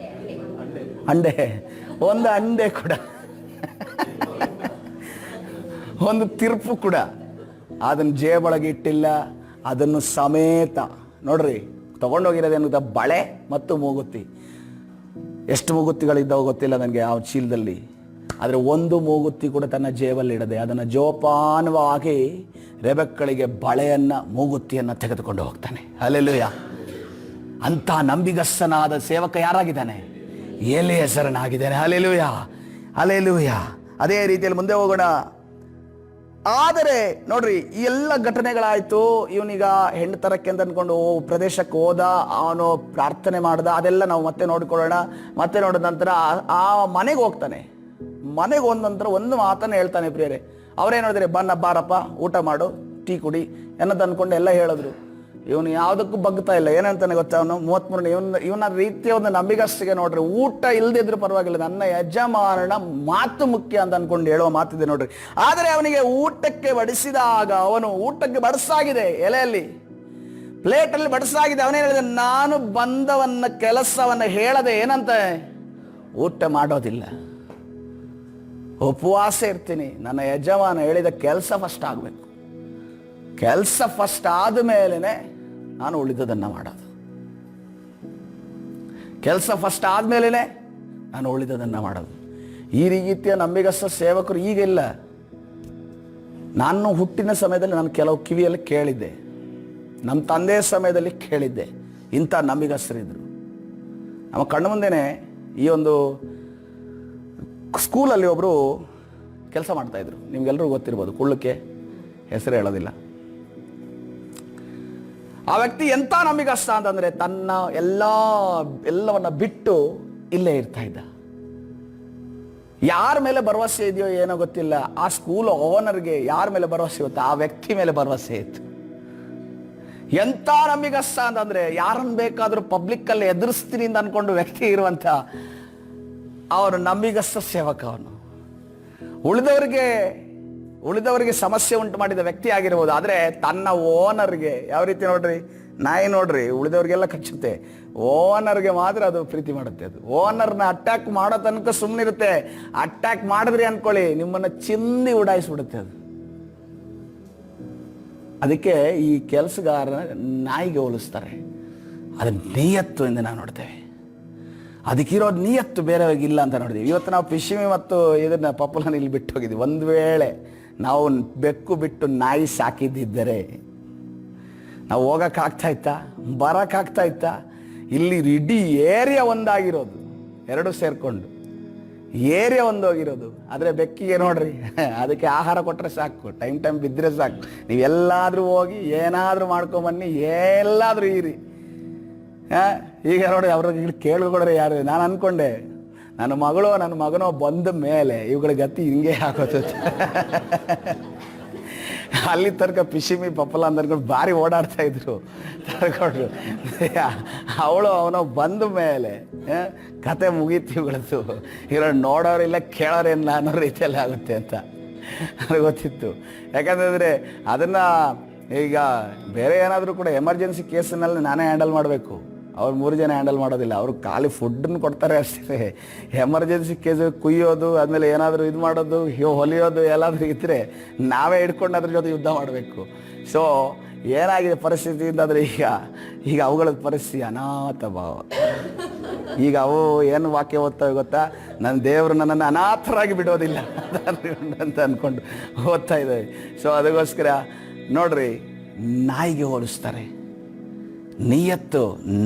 ಅಂಡೆ, ಒಂದು ಅಂಡೆ ಕೂಡ, ಒಂದು ತಿರ್ಪು ಕೂಡ ಅದನ್ನು ಜೇಬೊಳಗೆ ಇಟ್ಟಿಲ್ಲ. ಅದನ್ನು ಸಮೇತ ನೋಡ್ರಿ ತಗೊಂಡೋಗಿರೋದೇನು ಬಳೆ ಮತ್ತು ಮೂಗುತಿ. ಎಷ್ಟು ಮೂಗುತ್ತಿಗಳಿದ್ದಾವೆ ಗೊತ್ತಿಲ್ಲ ನನಗೆ ಆ ಚೀಲದಲ್ಲಿ, ಆದರೆ ಒಂದು ಮೂಗುತಿ ಕೂಡ ತನ್ನ ಜೇಬಲ್ಲಿ ಇಡದೆ ಅದನ್ನು ಜೋಪಾನವಾಗಿ ರೆಬೆಕ್ಕಳಿಗೆ ಬಳೆಯನ್ನ ಮೂಗುತಿಯನ್ನ ತೆಗೆದುಕೊಂಡು ಹೋಗ್ತಾನೆ. ಹಲ್ಲೆಲೂಯಾ. ಅಂತ ನಂಬಿಗಸ್ತನಾದ ಸೇವಕ ಯಾರಾಗಿದ್ದಾನೆ? ಎಲಿಯೆಜರನಾಗಿದ್ದಾನೆ. Hallelujah, hallelujah. ಅದೇ ರೀತಿಯಲ್ಲಿ ಮುಂದೆ ಹೋಗೋಣ. ಆದರೆ ನೋಡ್ರಿ, ಈ ಎಲ್ಲ ಘಟನೆಗಳಾಯ್ತು. ಇವನೀಗ ಹೆಣ್ಣು ತರಕ್ಕೆ ಅಂತ ಅನ್ಕೊಂಡು ಪ್ರದೇಶಕ್ಕೆ ಹೋದ, ಅವನು ಪ್ರಾರ್ಥನೆ ಮಾಡ್ದ, ಅದೆಲ್ಲ ನಾವು ಮತ್ತೆ ನೋಡಿಕೊಳ್ಳೋಣ. ಮತ್ತೆ ನೋಡಿದ ನಂತರ ಆ ಮನೆಗೆ ಹೋಗ್ತಾನೆ. ಮನೆಗೆ ಹೋದ ನಂತರ ಒಂದು ಮಾತನ್ನು ಹೇಳ್ತಾನೆ ಪ್ರಿಯರೇ. ಅವ್ರೇನು ಹೇಳಿದ್ರೆ, ಬಾರಪ್ಪ ಊಟ ಮಾಡು, ಟೀ ಕುಡಿ ಅನ್ನೋದು ಅನ್ಕೊಂಡು ಎಲ್ಲ ಹೇಳಿದ್ರು. ಇವನು ಯಾವುದಕ್ಕೂ ಬಗ್ತಾ ಇಲ್ಲ. ಏನಂತಾನೆ ಗೊತ್ತಾ, ಅವನು 33 ಇವನ ರೀತಿಯ ಒಂದು ನಂಬಿಗಸ್ತಿಗೆ ನೋಡ್ರಿ, ಊಟ ಇಲ್ದಿದ್ರು ಪರವಾಗಿಲ್ಲ, ನನ್ನ ಯಜಮಾನನ ಮಾತು ಮುಖ್ಯ ಅಂತ ಅನ್ಕೊಂಡು ಹೇಳುವ ಮಾತಿದೆ ನೋಡ್ರಿ. ಆದರೆ ಅವನಿಗೆ ಊಟಕ್ಕೆ ಬಡಿಸಿದಾಗ, ಅವನು ಊಟಕ್ಕೆ ಬಡಿಸಾಗಿದೆ, ಎಲೆಯಲ್ಲಿ ಪ್ಲೇಟಲ್ಲಿ ಬಡಿಸಾಗಿದೆ. ಅವನೇನು ಹೇಳಿದ, ನಾನು ಬಂದವನ್ನ ಕೆಲಸವನ್ನ ಹೇಳದೆ ಏನಂತ ಊಟ ಮಾಡೋದಿಲ್ಲ, ಉಪವಾಸ ಇರ್ತೀನಿ. ನನ್ನ ಯಜಮಾನ ಹೇಳಿದ ಕೆಲಸ ಫಸ್ಟ್ ಆಗಬೇಕು. ಕೆಲಸ ಫಸ್ಟ್ ಆದ ಮೇಲೆನೆ ನಾನು ಉಳಿದದನ್ನ ಮಾಡೋದು. ಕೆಲಸ ಫಸ್ಟ್ ಆದ್ಮೇಲೆ ನಾನು ಉಳಿದದನ್ನ ಮಾಡೋದು. ಈ ರೀತಿಯ ನಂಬಿಗಸ್ತ ಸೇವಕರು ಈಗಿಲ್ಲ. ನಾನು ಹುಟ್ಟಿನ ಸಮಯದಲ್ಲಿ ನಾನು ಕೆಲವು ಕಿವಿಯಲ್ಲಿ ಕೇಳಿದ್ದೆ, ನಮ್ಮ ತಂದೆಯ ಸಮಯದಲ್ಲಿ ಕೇಳಿದ್ದೆ, ಇಂಥ ನಂಬಿಗಸ್ತರಿದ್ರು. ನಮ್ಮ ಕಣ್ಣು ಮುಂದೆನೆ ಈ ಒಂದು ಸ್ಕೂಲಲ್ಲಿ ಒಬ್ಬರು ಕೆಲಸ ಮಾಡ್ತಾ ಇದ್ರು. ನಿಮ್ಗೆಲ್ರಿಗೂ ಗೊತ್ತಿರ್ಬೋದು, ಕುಳ್ಳಕ್ಕೆ ಹೆಸರು ಹೇಳೋದಿಲ್ಲ. ಆ ವ್ಯಕ್ತಿ ಎಂಥ ನಂಬಿಗಸ್ತ ಅಂತಂದ್ರೆ, ತನ್ನ ಎಲ್ಲವನ್ನ ಬಿಟ್ಟು ಇಲ್ಲೇ ಇರ್ತಾ ಇದ್ದ. ಯಾರ ಮೇಲೆ ಭರವಸೆ ಇದೆಯೋ ಏನೋ ಗೊತ್ತಿಲ್ಲ, ಆ ಸ್ಕೂಲ್ ಓನರ್ಗೆ ಯಾರ ಮೇಲೆ ಭರವಸೆ ಇತ್ತು, ಆ ವ್ಯಕ್ತಿ ಮೇಲೆ ಭರವಸೆ ಇತ್ತು. ಎಂಥ ನಂಬಿಗಸ್ತ ಅಂತಂದ್ರೆ, ಯಾರನ್ನು ಬೇಕಾದ್ರೂ ಪಬ್ಲಿಕ್ ಅಲ್ಲಿ ಎದುರಿಸ್ತೀನಿ ಅಂತ ಅನ್ಕೊಂಡು ವ್ಯಕ್ತಿ ಇರುವಂತ ಅವನು ನಂಬಿಗಸ್ತ ಸೇವಕ. ಅವನು ಉಳಿದವರಿಗೆ ಸಮಸ್ಯೆ ಉಂಟು ಮಾಡಿದ ವ್ಯಕ್ತಿ ಆಗಿರ್ಬೋದು, ಆದರೆ ತನ್ನ ಓನರ್ಗೆ ಯಾವ ರೀತಿ ನೋಡ್ರಿ, ನಾಯಿ ನೋಡ್ರಿ ಉಳಿದವ್ರಿಗೆಲ್ಲ ಕಚ್ಚುತ್ತೆ, ಓನರ್ಗೆ ಮಾತ್ರ ಅದು ಪ್ರೀತಿ ಮಾಡುತ್ತೆ. ಅದು ಓನರ್ನ ಅಟ್ಯಾಕ್ ಮಾಡೋ ತನಕ ಸುಮ್ಮನಿರುತ್ತೆ. ಅಟ್ಯಾಕ್ ಮಾಡಿದ್ರಿ ಅನ್ಕೊಳ್ಳಿ, ನಿಮ್ಮನ್ನ ಚಿಂದಿ ಉಡಾಯಿಸ್ಬಿಡುತ್ತೆ ಅದು. ಅದಕ್ಕೆ ಈ ಕೆಲಸಗಾರನ ನಾಯಿಗೆ ಹೋಲಿಸ್ತಾರೆ. ಅದು ನಿಯತ್ತು ಎಂದು ನಾವು ನೋಡ್ತೇವೆ. ಅದಕ್ಕಿರೋದು ನಿಯತ್ತು ಬೇರೆಯವ್ರಿಗಿಲ್ಲ ಅಂತ ನೋಡಿದ್ವಿ. ಇವತ್ತು ನಾವು ಪಿಶಿಮಿ ಮತ್ತು ಇದನ್ನ ಪಪ್ಪಲನ್ನ ಇಲ್ಲಿ ಬಿಟ್ಟು ಹೋಗಿದ್ವಿ. ಒಂದು ವೇಳೆ ನಾವು ಬೆಕ್ಕು ಬಿಟ್ಟು ನಾಯಿ ಸಾಕಿದ್ದಿದ್ದರೆ ನಾವು ಹೋಗಕ್ಕಾಗ್ತಾ ಇತ್ತಾ, ಬರೋಕ್ಕಾಗ್ತಾ ಇತ್ತಾ? ಇಲ್ಲಿ ಇಡೀ ಏರಿಯಾ ಒಂದಾಗಿರೋದು, ಎರಡು ಸೇರ್ಕೊಂಡು ಏರಿಯಾ ಒಂದೋಗಿರೋದು. ಆದರೆ ಬೆಕ್ಕಿಗೆ ನೋಡ್ರಿ, ಅದಕ್ಕೆ ಆಹಾರ ಕೊಟ್ಟರೆ ಸಾಕು, ಟೈಮ್ ಬಿದ್ದರೆ ಸಾಕು. ನೀವೆಲ್ಲಾದ್ರೂ ಹೋಗಿ ಏನಾದರೂ ಮಾಡ್ಕೊಂಬನ್ನಿ, ಎಲ್ಲಾದ್ರೂ ಇರಿ. ಈಗ ನೋಡಿ, ಅವ್ರಿಗೆ ಕೇಳ್ಕೊಡ್ರಿ ಯಾರು. ನಾನು ಅನ್ಕೊಂಡೆ, ನನ್ನ ಮಗನೋ ಬಂದ ಮೇಲೆ ಇವುಗಳ ಗತಿ ಹಿಂಗೆ ಆಗೋದು. ಅಲ್ಲಿ ತನಕ ಪಿಶಿಮಿ ಪಪ್ಪಲ ಅಂತ ಅನ್ಕೊಂಡು ಭಾರಿ ಓಡಾಡ್ತಾ ಇದ್ರು ತರ್ಕೊಂಡ್ರು. ಅವನೋ ಬಂದ ಮೇಲೆ ಕತೆ ಮುಗೀತು ಇವುಗಳದ್ದು. ಇರೋ ನೋಡೋರಿಲ್ಲ ಕೇಳೋರಿಲ್ಲ ಅನ್ನೋ ರೀತಿಯಲ್ಲಿ ಆಗುತ್ತೆ ಅಂತ ನನಗೆ ಗೊತ್ತಿತ್ತು. ಯಾಕಂತಂದರೆ ಅದನ್ನು ಈಗ ಬೇರೆ ಏನಾದರೂ ಕೂಡ ಎಮರ್ಜೆನ್ಸಿ ಕೇಸಿನಲ್ಲಿ ನಾನೇ ಹ್ಯಾಂಡಲ್ ಮಾಡಬೇಕು. ಅವ್ರು 3 ಜನ ಹ್ಯಾಂಡಲ್ ಮಾಡೋದಿಲ್ಲ. ಅವರು ಖಾಲಿ ಫುಡ್ಡನ್ನು ಕೊಡ್ತಾರೆ ಅಷ್ಟೇ. ಎಮರ್ಜೆನ್ಸಿ ಕೇಸ್ ಕುಯ್ಯೋದು, ಆದಮೇಲೆ ಏನಾದರೂ ಇದು ಮಾಡೋದು, ಹೊಲಿಯೋದು ಎಲ್ಲಾದರೂ ಇದ್ದರೆ ನಾವೇ ಹಿಡ್ಕೊಂಡು ಅದ್ರ ಜೊತೆ ಯುದ್ಧ ಮಾಡಬೇಕು. ಸೊ ಏನಾಗಿದೆ ಪರಿಸ್ಥಿತಿ ಅಂತಂದರೆ, ಈಗ ಅವುಗಳ ಪರಿಸ್ಥಿತಿ ಅನಾಥ ಭಾವ. ಈಗ ಅವು ಏನು ವಾಕ್ಯ ಓದ್ತವೆ ಗೊತ್ತಾ, ನನ್ನ ದೇವರು ನನ್ನನ್ನು ಅನಾಥರಾಗಿ ಬಿಡೋದಿಲ್ಲ ಅಂತ ಅಂದ್ಕೊಂಡು ಓದ್ತಾ ಇದ್ದೇವೆ. ಸೊ ಅದಕ್ಕೋಸ್ಕರ ನೋಡ್ರಿ, ನಾಯಿಗೆ ಹೋಲಿಸ್ತಾರೆ. ನಿಯತ್ತು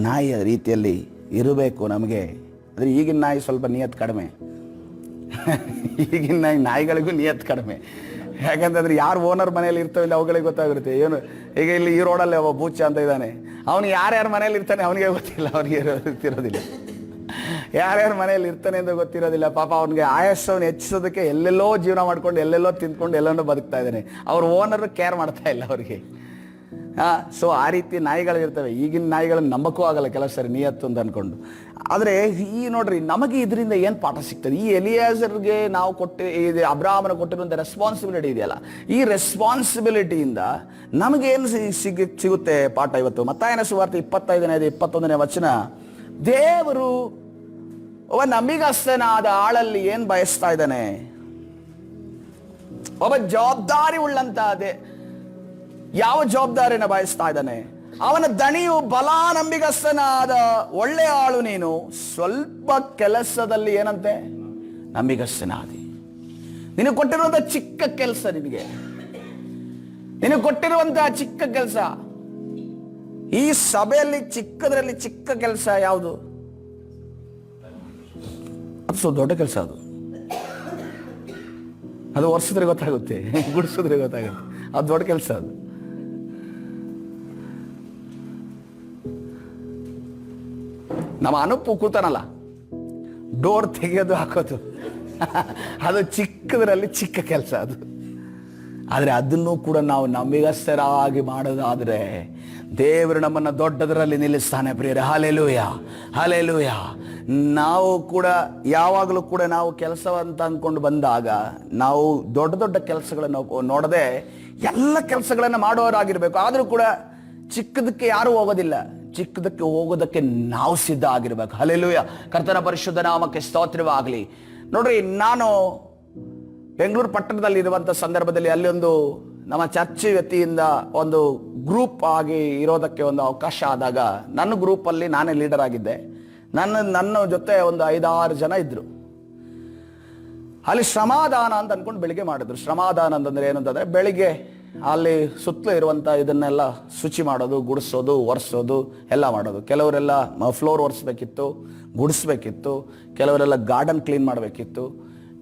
ನಾಯಿಯ ರೀತಿಯಲ್ಲಿ ಇರಬೇಕು ನಮಗೆ. ಅಂದರೆ ಈಗಿನ ನಾಯಿ ಸ್ವಲ್ಪ ನಿಯತ್ತು ಕಡಿಮೆ. ಈಗಿನ ನಾಯಿಗಳಿಗೂ ನಿಯತ್ತು ಕಡಿಮೆ. ಯಾಕಂತಂದ್ರೆ ಯಾರು ಓನರ್ ಮನೇಲಿ ಇರ್ತವಿಲ್ಲ ಅವುಗಳಿಗೆ ಗೊತ್ತಾಗಿರುತ್ತೆ. ಏನು ಈಗ ಇಲ್ಲಿ ಈ ರೋಡಲ್ಲಿ ಒಬ್ಬ ಬೂಚ ಅಂತ ಇದ್ದಾನೆ, ಅವನು ಯಾರ್ಯಾರ ಮನೇಲಿ ಇರ್ತಾನೆ ಅವನಿಗೆ ಗೊತ್ತಿಲ್ಲ, ಅವನಿಗೆ ಗೊತ್ತಿರೋದಿಲ್ಲ. ಯಾರ್ಯಾರ ಮನೇಲಿ ಇರ್ತಾನೆ ಅಂತ ಗೊತ್ತಿರೋದಿಲ್ಲ. ಪಾಪ ಅವನಿಗೆ ಆಯಸ್ಸವನ್ನು ಹೆಚ್ಚಿಸೋದಕ್ಕೆ ಎಲ್ಲೆಲ್ಲೋ ಜೀವನ ಮಾಡ್ಕೊಂಡು, ಎಲ್ಲೆಲ್ಲೋ ತಿಂದ್ಕೊಂಡು, ಎಲ್ಲೆಲ್ಲೋ ಬದುಕ್ತಾ ಇದ್ದಾನೆ. ಅವ್ರ ಓನರ್ ಕೇರ್ ಮಾಡ್ತಾ ಇಲ್ಲ ಅವ್ರಿಗೆ. ಸೊ ಆ ರೀತಿ ನಾಯಿಗಳಿರ್ತವೆ. ಈಗಿನ ನಾಯಿಗಳನ್ನು ನಂಬಕ್ಕೂ ಆಗಲ್ಲ ಕೆಲವು ಸರಿ ನಿಯತ್ತು ಅಂತ ಅಂದ್ಕೊಂಡು. ಆದರೆ ಈ ನೋಡ್ರಿ, ನಮಗೆ ಇದರಿಂದ ಏನು ಪಾಠ ಸಿಗ್ತದೆ? ಈ ಎಲಿಯಾಜರ್ಗೆ ನಾವು ಇದು ಅಬ್ರಾಹ್ಮನ ಕೊಟ್ಟಿರುವಂಥ ರೆಸ್ಪಾನ್ಸಿಬಿಲಿಟಿ ಇದೆಯಲ್ಲ, ಈ ರೆಸ್ಪಾನ್ಸಿಬಿಲಿಟಿಯಿಂದ ನಮಗೇನು ಸಿಗುತ್ತೆ ಪಾಠ ಇವತ್ತು? ಮತ್ತಾಯನ ಸುವಾರ್ತೆ 25-21 ವಚನ, ದೇವರು ಒಬ್ಬ ನಂಬಿಗಸ್ತನಾದ ಆಳಲ್ಲಿ ಏನು ಬಯಸ್ತಾ ಇದ್ದಾನೆ? ಒಬ್ಬ ಜವಾಬ್ದಾರಿ ಉಳ್ಳಂತ ಯಾವ ಜವಾಬ್ದಾರಿನ ಬಯಸ್ತಾ ಇದ್ದಾನೆ? ಅವನ ದಣಿಯು ಬಲ ನಂಬಿಗಸ್ತನಾದ ಒಳ್ಳೆ ಆಳು ನೀನು, ಸ್ವಲ್ಪ ಕೆಲಸದಲ್ಲಿ ಏನಂತೆ ನಂಬಿಗಸ್ತನಾದಿ. ನಿನಗೆ ಕೊಟ್ಟಿರುವಂತ ಚಿಕ್ಕ ಕೆಲಸ, ನಿನಗೆ ಕೊಟ್ಟಿರುವಂತಹ ಚಿಕ್ಕ ಕೆಲಸ, ಈ ಸಭೆಯಲ್ಲಿ ಚಿಕ್ಕದ್ರಲ್ಲಿ ಚಿಕ್ಕ ಕೆಲಸ ಯಾವುದು? ಅದು ದೊಡ್ಡ ಕೆಲಸ. ಅದು ಒರೆಸಿದ್ರೆ ಗೊತ್ತಾಗುತ್ತೆ, ಗುಡಿಸಿದ್ರೆ ಗೊತ್ತಾಗುತ್ತೆ. ಅದು ದೊಡ್ಡ ಕೆಲಸ. ಅದು ನಮ್ಮ ಅನುಪ್ಪು ಕೂತಾನಲ್ಲ, ಡೋರ್ ತೆಗೆಯೋದು ಹಾಕೋದು, ಅದು ಚಿಕ್ಕದ್ರಲ್ಲಿ ಚಿಕ್ಕ ಕೆಲಸ ಅದು. ಆದರೆ ಅದನ್ನು ಕೂಡ ನಾವು ನಂಬಿಗಸ್ತರಾಗಿ ಮಾಡೋದಾದರೆ ದೇವರು ನಮ್ಮನ್ನು ದೊಡ್ಡದರಲ್ಲಿ ನಿಲ್ಲಿಸ್ತಾನೆ ಪ್ರಿಯರೇ. Hallelujah, hallelujah. ನಾವು ಕೂಡ ಯಾವಾಗಲೂ ಕೂಡ ನಾವು ಕೆಲಸವಂತ ಅಂದ್ಕೊಂಡು ಬಂದಾಗ ನಾವು ದೊಡ್ಡ ದೊಡ್ಡ ಕೆಲಸಗಳನ್ನು ನೋಡದೆ ಎಲ್ಲ ಕೆಲಸಗಳನ್ನು ಮಾಡೋರಾಗಿರ್ಬೇಕು. ಆದರೂ ಕೂಡ ಚಿಕ್ಕದಕ್ಕೆ ಯಾರೂ ಹೋಗೋದಿಲ್ಲ, ಚಿಕ್ಕದಕ್ಕೆ ಹೋಗೋದಕ್ಕೆ ನಾವು ಸಿದ್ಧ ಆಗಿರ್ಬೇಕು. ಹಲ್ಲೆಲೂಯಾ. ಕರ್ತನ ಪರಿಶುದ್ಧ ನಾಮಕ್ಕೆ ಸ್ತೋತ್ರವಾಗಲಿ. ನೋಡ್ರಿ, ನಾನು ಬೆಂಗಳೂರು ಪಟ್ಟಣದಲ್ಲಿ ಇರುವಂಥ ಸಂದರ್ಭದಲ್ಲಿ ಅಲ್ಲಿ ಒಂದು ನಮ್ಮ ಚರ್ಚ್ ವತಿಯಿಂದ ಒಂದು ಗ್ರೂಪ್ ಆಗಿ ಇರೋದಕ್ಕೆ ಒಂದು ಅವಕಾಶ ಆದಾಗ, ನನ್ನ ಗ್ರೂಪಲ್ಲಿ ನಾನೇ ಲೀಡರ್ ಆಗಿದ್ದೆ. ನನ್ನ ಜೊತೆ ಒಂದು 5-6 ಜನ ಇದ್ರು. ಅಲ್ಲಿ ಶ್ರಮಾದಾನ ಅಂತ ಅಂದ್ಕೊಂಡು ಬೆಳಿಗ್ಗೆ ಮಾಡಿದ್ರು. ಶ್ರಮಾದಾನ ಅಂತಂದ್ರೆ ಏನಂತಂದ್ರೆ, ಬೆಳಿಗ್ಗೆ ಅಲ್ಲಿ ಸುತ್ತಲೂ ಇರುವಂಥ ಇದನ್ನೆಲ್ಲ ಶುಚಿ ಮಾಡೋದು, ಗುಡಿಸೋದು, ಒರೆಸೋದು ಎಲ್ಲ ಮಾಡೋದು. ಕೆಲವರೆಲ್ಲ ಫ್ಲೋರ್ ಒರೆಸ್ಬೇಕಿತ್ತು, ಗುಡಿಸ್ಬೇಕಿತ್ತು, ಕೆಲವರೆಲ್ಲ ಗಾರ್ಡನ್ ಕ್ಲೀನ್ ಮಾಡಬೇಕಿತ್ತು,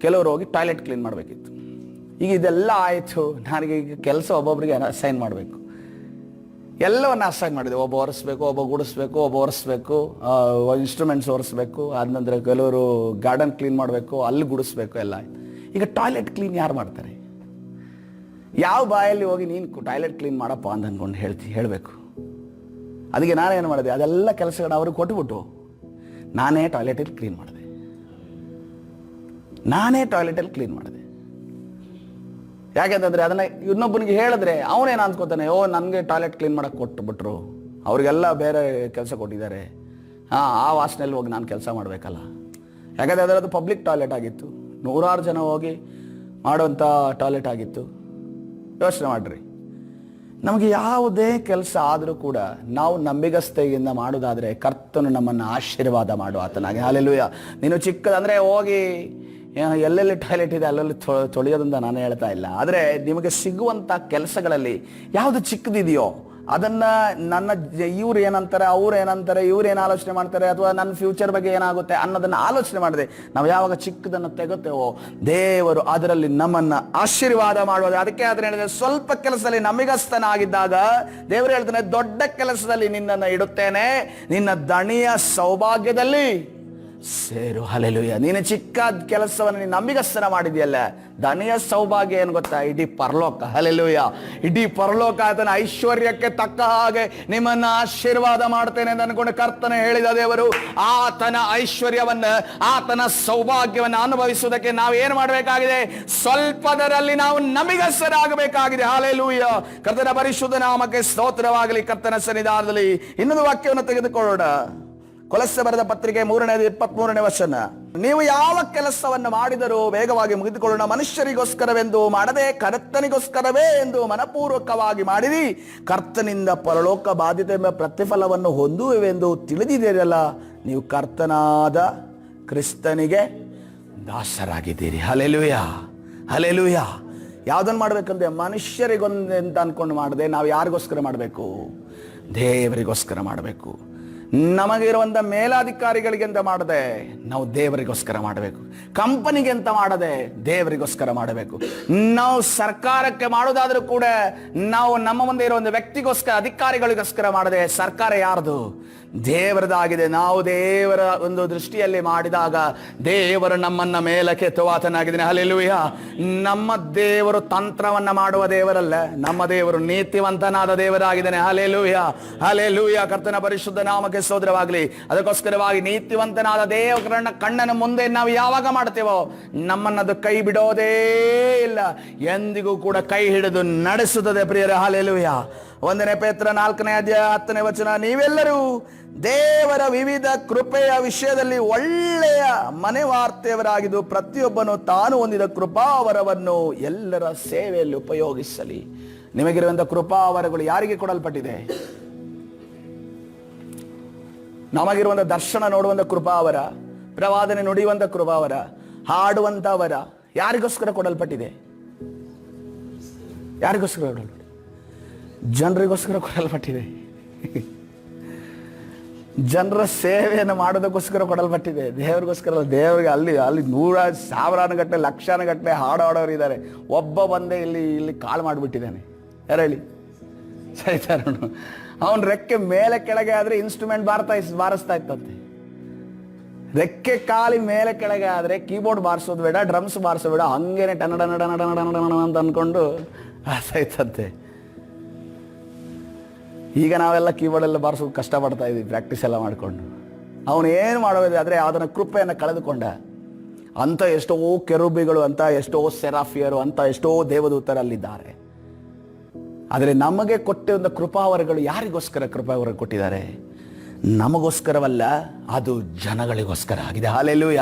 ಕೆಲವರು ಹೋಗಿ ಟಾಯ್ಲೆಟ್ ಕ್ಲೀನ್ ಮಾಡಬೇಕಿತ್ತು. ಈಗ ಇದೆಲ್ಲ ಆಯಿತು. ನನಗೆ ಈಗ ಕೆಲಸ ಒಬ್ಬೊಬ್ಬರಿಗೆ ಅಸೈನ್ ಮಾಡಬೇಕು. ಎಲ್ಲವನ್ನ ಅಸೈನ್ ಮಾಡಿದೆ. ಒಬ್ಬ ಒರೆಸ್ಬೇಕು, ಒಬ್ಬ ಗುಡಿಸ್ಬೇಕು, ಒಬ್ಬ ಒರೆಸ್ಬೇಕು, ಇನ್ಸ್ಟ್ರೂಮೆಂಟ್ಸ್ ಒರೆಸ್ಬೇಕು, ಆದ ನಂತರ ಕೆಲವರು ಗಾರ್ಡನ್ ಕ್ಲೀನ್ ಮಾಡಬೇಕು, ಅಲ್ಲಿ ಗುಡಿಸ್ಬೇಕು, ಎಲ್ಲ ಆಯ್ತು. ಈಗ ಟಾಯ್ಲೆಟ್ ಕ್ಲೀನ್ ಯಾರು ಮಾಡ್ತಾರೆ? ಯಾವ ಬಾಯಲ್ಲಿ ಹೋಗಿ ನೀನು ಟಾಯ್ಲೆಟ್ ಕ್ಲೀನ್ ಮಾಡಪ್ಪ ಅಂತ ಅಂದ್ಕೊಂಡು ಹೇಳಬೇಕು? ಅದಕ್ಕೆ ನಾನೇನು ಮಾಡಿದೆ, ಅದೆಲ್ಲ ಕೆಲಸಗಳನ್ನ ಅವ್ರಿಗೆ ಕೊಟ್ಟುಬಿಟ್ಟು ನಾನೇ ಟಾಯ್ಲೆಟಲ್ಲಿ ಕ್ಲೀನ್ ಮಾಡಿದೆ. ಯಾಕೆಂತಂದ್ರೆ ಅದನ್ನ ಇನ್ನೊಬ್ಬನಿಗೆ ಹೇಳಿದ್ರೆ ಅವನೇನು ಅನ್ಕೋತಾನೆ, ಓ ನನಗೆ ಟಾಯ್ಲೆಟ್ ಕ್ಲೀನ್ ಮಾಡಕ್ಕೆ ಕೊಟ್ಟುಬಿಟ್ರು, ಅವ್ರಿಗೆಲ್ಲ ಬೇರೆ ಕೆಲಸ ಕೊಟ್ಟಿದ್ದಾರೆ, ಆ ವಾಸನೆಯಲ್ಲಿ ಹೋಗಿ ನಾನು ಕೆಲಸ ಮಾಡಬೇಕಲ್ಲ. ಯಾಕಂದರೆ ಅದರದ್ದು ಪಬ್ಲಿಕ್ ಟಾಯ್ಲೆಟ್ ಆಗಿತ್ತು, 100 ಜನ ಹೋಗಿ ಮಾಡುವಂಥ ಟಾಯ್ಲೆಟ್ ಆಗಿತ್ತು. ಯೋಚನೆ ಮಾಡ್ರಿ, ನಮಗೆ ಯಾವುದೇ ಕೆಲಸ ಆದರೂ ಕೂಡ ನಾವು ನಂಬಿಗಸ್ತೆಯಿಂದ ಮಾಡೋದಾದರೆ ಕರ್ತನು ನಮ್ಮನ್ನು ಆಶೀರ್ವಾದ ಮಾಡುವ ಆತನಾಗಿ. ಹಲ್ಲೆಲೂಯಾ. ನೀನು ಚಿಕ್ಕದಂದರೆ ಹೋಗಿ ಎಲ್ಲೆಲ್ಲಿ ಟಾಯ್ಲೆಟ್ ಇದೆ ಅಲ್ಲೆಲ್ಲಿ ತೊಳೆಯೋದಂತ ನಾನು ಹೇಳ್ತಾ ಇಲ್ಲ. ಆದರೆ ನಿಮಗೆ ಸಿಗುವಂಥ ಕೆಲಸಗಳಲ್ಲಿ ಯಾವುದು ಚಿಕ್ಕದಿದೆಯೋ ಅದನ್ನು ಇವ್ರು ಏನಂತಾರೆ, ಅವ್ರು ಏನಂತಾರೆ, ಇವ್ರು ಏನು ಆಲೋಚನೆ ಮಾಡ್ತಾರೆ, ಅಥವಾ ನನ್ನ ಫ್ಯೂಚರ್ ಬಗ್ಗೆ ಏನಾಗುತ್ತೆ ಅನ್ನೋದನ್ನು ಆಲೋಚನೆ ಮಾಡಿದೆ ನಾವು ಯಾವಾಗ ಚಿಕ್ಕದನ್ನು ತೆಗುತ್ತೇವೋ ದೇವರು ಅದರಲ್ಲಿ ನಮ್ಮನ್ನು ಆಶೀರ್ವಾದ ಮಾಡೋದು. ಅದಕ್ಕೆ ಅದನ್ನ ಹೇಳಿದ್ರೆ, ಸ್ವಲ್ಪ ಕೆಲಸದಲ್ಲಿ ನಂಬಿಗಸ್ತನಾಗಿದ್ದಾಗ ದೇವರು ಹೇಳ್ತಾನೆ, ದೊಡ್ಡ ಕೆಲಸದಲ್ಲಿ ನಿನ್ನನ್ನು ಇಡುತ್ತೇನೆ, ನಿನ್ನ ದಣಿಯ ಸೌಭಾಗ್ಯದಲ್ಲಿ ಸೇರು. ಹಲ್ಲೆಲೂಯಾ. ನೀನು ಚಿಕ್ಕ ಕೆಲಸವನ್ನು ನೀನು ನಂಬಿಗಸ್ತನ ಮಾಡಿದೆಯಲ್ಲ, ದಣಿಯ ಸೌಭಾಗ್ಯ ಏನು ಗೊತ್ತಾ? ಇಡೀ ಪರಲೋಕ. ಹಲ್ಲೆಲೂಯಾ. ಇಡೀ ಪರಲೋಕ ಆತನ ಐಶ್ವರ್ಯಕ್ಕೆ ತಕ್ಕ ಹಾಗೆ ನಿಮ್ಮನ್ನು ಆಶೀರ್ವಾದ ಮಾಡ್ತೇನೆ ಅಂತ ಅನ್ಕೊಂಡು ಕರ್ತನೆ ಹೇಳಿದ ದೇವರು. ಆತನ ಐಶ್ವರ್ಯವನ್ನ, ಆತನ ಸೌಭಾಗ್ಯವನ್ನು ಅನುಭವಿಸುವುದಕ್ಕೆ ನಾವು ಏನು ಮಾಡಬೇಕಾಗಿದೆ? ಸ್ವಲ್ಪದರಲ್ಲಿ ನಾವು ನಂಬಿಗಸ್ತರಾಗಬೇಕಾಗಿದೆ. ಹಲ್ಲೆಲೂಯಾ. ಕರ್ತನ ಪರಿಶುದ್ಧ ನಾಮಕ್ಕೆ ಸ್ತೋತ್ರವಾಗಲಿ. ಕರ್ತನ ಸನ್ನಿಧಾನದಲ್ಲಿ ಇನ್ನೊಂದು ವಾಕ್ಯವನ್ನು ತೆಗೆದುಕೊಳ್ಳೋಣ. ಕೊಲಸ್ಸೆ ಬರೆದ ಪತ್ರಿಕೆ 3:23 ವಚನ, ನೀವು ಯಾವ ಕೆಲಸವನ್ನು ಮಾಡಿದರೂ ವೇಗವಾಗಿ ಮುಗಿದುಕೊಳ್ಳೋಣ, ಮನುಷ್ಯರಿಗೋಸ್ಕರವೆಂದು ಮಾಡದೆ ಕರ್ತನಿಗೋಸ್ಕರವೇ ಎಂದು ಮನಪೂರ್ವಕವಾಗಿ ಮಾಡಿರಿ, ಕರ್ತನಿಂದ ಪರಲೋಕ ಬಾಧ್ಯತೆ ಎಂಬ ಪ್ರತಿಫಲವನ್ನು ಹೊಂದುವೆಂದು ತಿಳಿದಿದ್ದೀರಲ್ಲ, ನೀವು ಕರ್ತನಾದ ಕ್ರಿಸ್ತನಿಗೆ ದಾಸರಾಗಿದ್ದೀರಿ. Hallelujah, hallelujah. ಯಾವುದನ್ನು ಮಾಡಬೇಕಂದ್ರೆ ಮನುಷ್ಯರಿಗೊಂದು ಅಂದ್ಕೊಂಡು ಮಾಡದೆ ನಾವು ಯಾರಿಗೋಸ್ಕರ ಮಾಡಬೇಕು? ದೇವರಿಗೋಸ್ಕರ ಮಾಡಬೇಕು. ನಮಗಿರುವಂಥ ಮೇಲಾಧಿಕಾರಿಗಳಿಗೆ ಅಂತ ಮಾಡದೆ ನಾವು ದೇವರಿಗೋಸ್ಕರ ಮಾಡಬೇಕು. ಕಂಪನಿಗೆ ಅಂತ ಮಾಡದೆ ದೇವರಿಗೋಸ್ಕರ ಮಾಡಬೇಕು. ನಾವು ಸರ್ಕಾರಕ್ಕೆ ಮಾಡೋದಾದ್ರೂ ಕೂಡ ನಾವು ನಮ್ಮ ಮುಂದೆ ಇರೋ ಒಂದು ವ್ಯಕ್ತಿಗೋಸ್ಕರ, ಅಧಿಕಾರಿಗಳಿಗೋಸ್ಕರ ಮಾಡದೆ, ಸರ್ಕಾರ ಯಾರ್ದು? ದೇವರದಾಗಿದೆ. ನಾವು ದೇವರ ಒಂದು ದೃಷ್ಟಿಯಲ್ಲಿ ಮಾಡಿದಾಗ ದೇವರು ನಮ್ಮನ್ನ ಮೇಲಕ್ಕೆ ಎತ್ತುವ ಆತನಾಗಿದ್ದಾನೆ. ಹಲ್ಲೆಲೂಯ. ನಮ್ಮ ದೇವರು ತಂತ್ರವನ್ನ ಮಾಡುವ ದೇವರಲ್ಲ, ನಮ್ಮ ದೇವರು ನೀತಿವಂತನಾದ ದೇವರಾಗಿದ್ದಾನೆ. Hallelujah, hallelujah. ಕರ್ತನ ಪರಿಶುದ್ಧ ನಾಮಕ್ಕೆ ಸ್ತೋತ್ರವಾಗಲಿ. ಅದಕ್ಕೋಸ್ಕರವಾಗಿ ನೀತಿವಂತನಾದ ದೇವರನ್ನ ಕಣ್ಣನ ಮುಂದೆ ನಾವು ಯಾವಾಗ ಮಾಡ್ತೇವೋ ನಮ್ಮನ್ನದು ಕೈ ಬಿಡೋದೇ ಇಲ್ಲ, ಎಂದಿಗೂ ಕೂಡ ಕೈ ಹಿಡಿದು ನಡೆಸುತ್ತದೆ ಪ್ರಿಯರೇ. ಹಲ್ಲೆಲೂಯ. 1 ಪೇತ್ರ 4ನೇ ಅಧ್ಯಾಯ 10ನೇ ವಚನ, ನೀವೆಲ್ಲರೂ ದೇವರ ವಿವಿಧ ಕೃಪೆಯ ವಿಷಯದಲ್ಲಿ ಒಳ್ಳೆಯ ಮನೆವಾರ್ತೆಯವರಾಗಿದ್ದು ಪ್ರತಿಯೊಬ್ಬನು ತಾನು ಹೊಂದಿದ ಕೃಪಾವರವನ್ನು ಎಲ್ಲರ ಸೇವೆಯಲ್ಲಿ ಉಪಯೋಗಿಸಲಿ. ನಿಮಗಿರುವಂತಹ ಕೃಪಾವರಗಳು ಯಾರಿಗೆ ಕೊಡಲ್ಪಟ್ಟಿದೆ? ನಮಗಿರುವಂಥ ದರ್ಶನ ನೋಡುವಂಥ ಕೃಪಾವರ, ಪ್ರವಾದನೆ ನುಡಿಯುವಂಥ ಕೃಪಾವರ, ಹಾಡುವಂಥ ವರ ಯಾರಿಗೋಸ್ಕರ ಕೊಡಲ್ಪಟ್ಟಿದೆ? ಯಾರಿಗೋಸ್ಕರ ಕೊಡಲ್ಪಟ್ಟಿದೆ? ಜನರಿಗೋಸ್ಕರ ಕೊಡಲ್ಪಟ್ಟಿದೆ. ಜನರ ಸೇವೆಯನ್ನು ಮಾಡೋದಕ್ಕೋಸ್ಕರ ಕೊಡಲ್ಪಟ್ಟಿದೆ, ದೇವರಿಗೋಸ್ಕರ. ದೇವರಿಗೆ ಅಲ್ಲಿ 100,000 ಗಟ್ಟಲೆ ಲಕ್ಷಾನ ಗಟ್ಟಲೆ ಹಾಡೋರು ಇದ್ದಾರೆ. ಒಬ್ಬ ಬಂದೇ ಇಲ್ಲಿ ಕಾಳು ಮಾಡಿಬಿಟ್ಟಿದ್ದಾನೆ. ಯಾರು ಹೇಳಿ? ಸೈತಾನನು. ಅವನ ರೆಕ್ಕೆ ಮೇಲೆ ಕೆಳಗೆ ಆದರೆ ಇನ್ಸ್ಟ್ರೂಮೆಂಟ್ ಬಾರಿಸ್ತಾ ಇತ್ತಂತೆ. ರೆಕ್ಕೆ ಕಾಲಿ ಮೇಲೆ ಕೆಳಗೆ ಆದರೆ ಕೀಬೋರ್ಡ್ ಬಾರಿಸೋದು ಬೇಡ, ಡ್ರಮ್ಸ್ ಬಾರಿಸೋದು ಬೇಡ, ಹಂಗೇನೆ ಟನಡ ನಡ ನಡ ನಡ ನಡ ಅಂತ ಅಂದ್ಕೊಂಡು ಆಯ್ತಂತೆ. ಈಗ ನಾವೆಲ್ಲ ಕೀಬೋರ್ಡೆಲ್ಲ ಬಾರಿಸೋದು ಕಷ್ಟಪಡ್ತಾ ಇದ್ದೀವಿ, ಪ್ರಾಕ್ಟೀಸ್ ಎಲ್ಲ ಮಾಡಿಕೊಂಡು. ಅವನು ಏನು ಮಾಡೋದಿದೆ ಆದರೆ ಅದನ್ನು ಕೃಪೆಯನ್ನು ಕಳೆದುಕೊಂಡ. ಅಂಥ ಎಷ್ಟೋ ಕೆರೂಬಿಗಳು, ಅಂತ ಎಷ್ಟೋ ಸೆರಾಫಿಯರು, ಅಂತ ಎಷ್ಟೋ ದೇವದೂತರಲ್ಲಿದ್ದಾರೆ. ಆದರೆ ನಮಗೆ ಕೊಟ್ಟಿರುವ ಕೃಪಾವರಗಳು ಯಾರಿಗೋಸ್ಕರ ಕೃಪಾವರ ಕೊಟ್ಟಿದ್ದಾರೆ? ನಮಗೋಸ್ಕರವಲ್ಲ, ಅದು ಜನಗಳಿಗೋಸ್ಕರ ಆಗಿದೆ. ಹಲ್ಲೆಲೂಯ.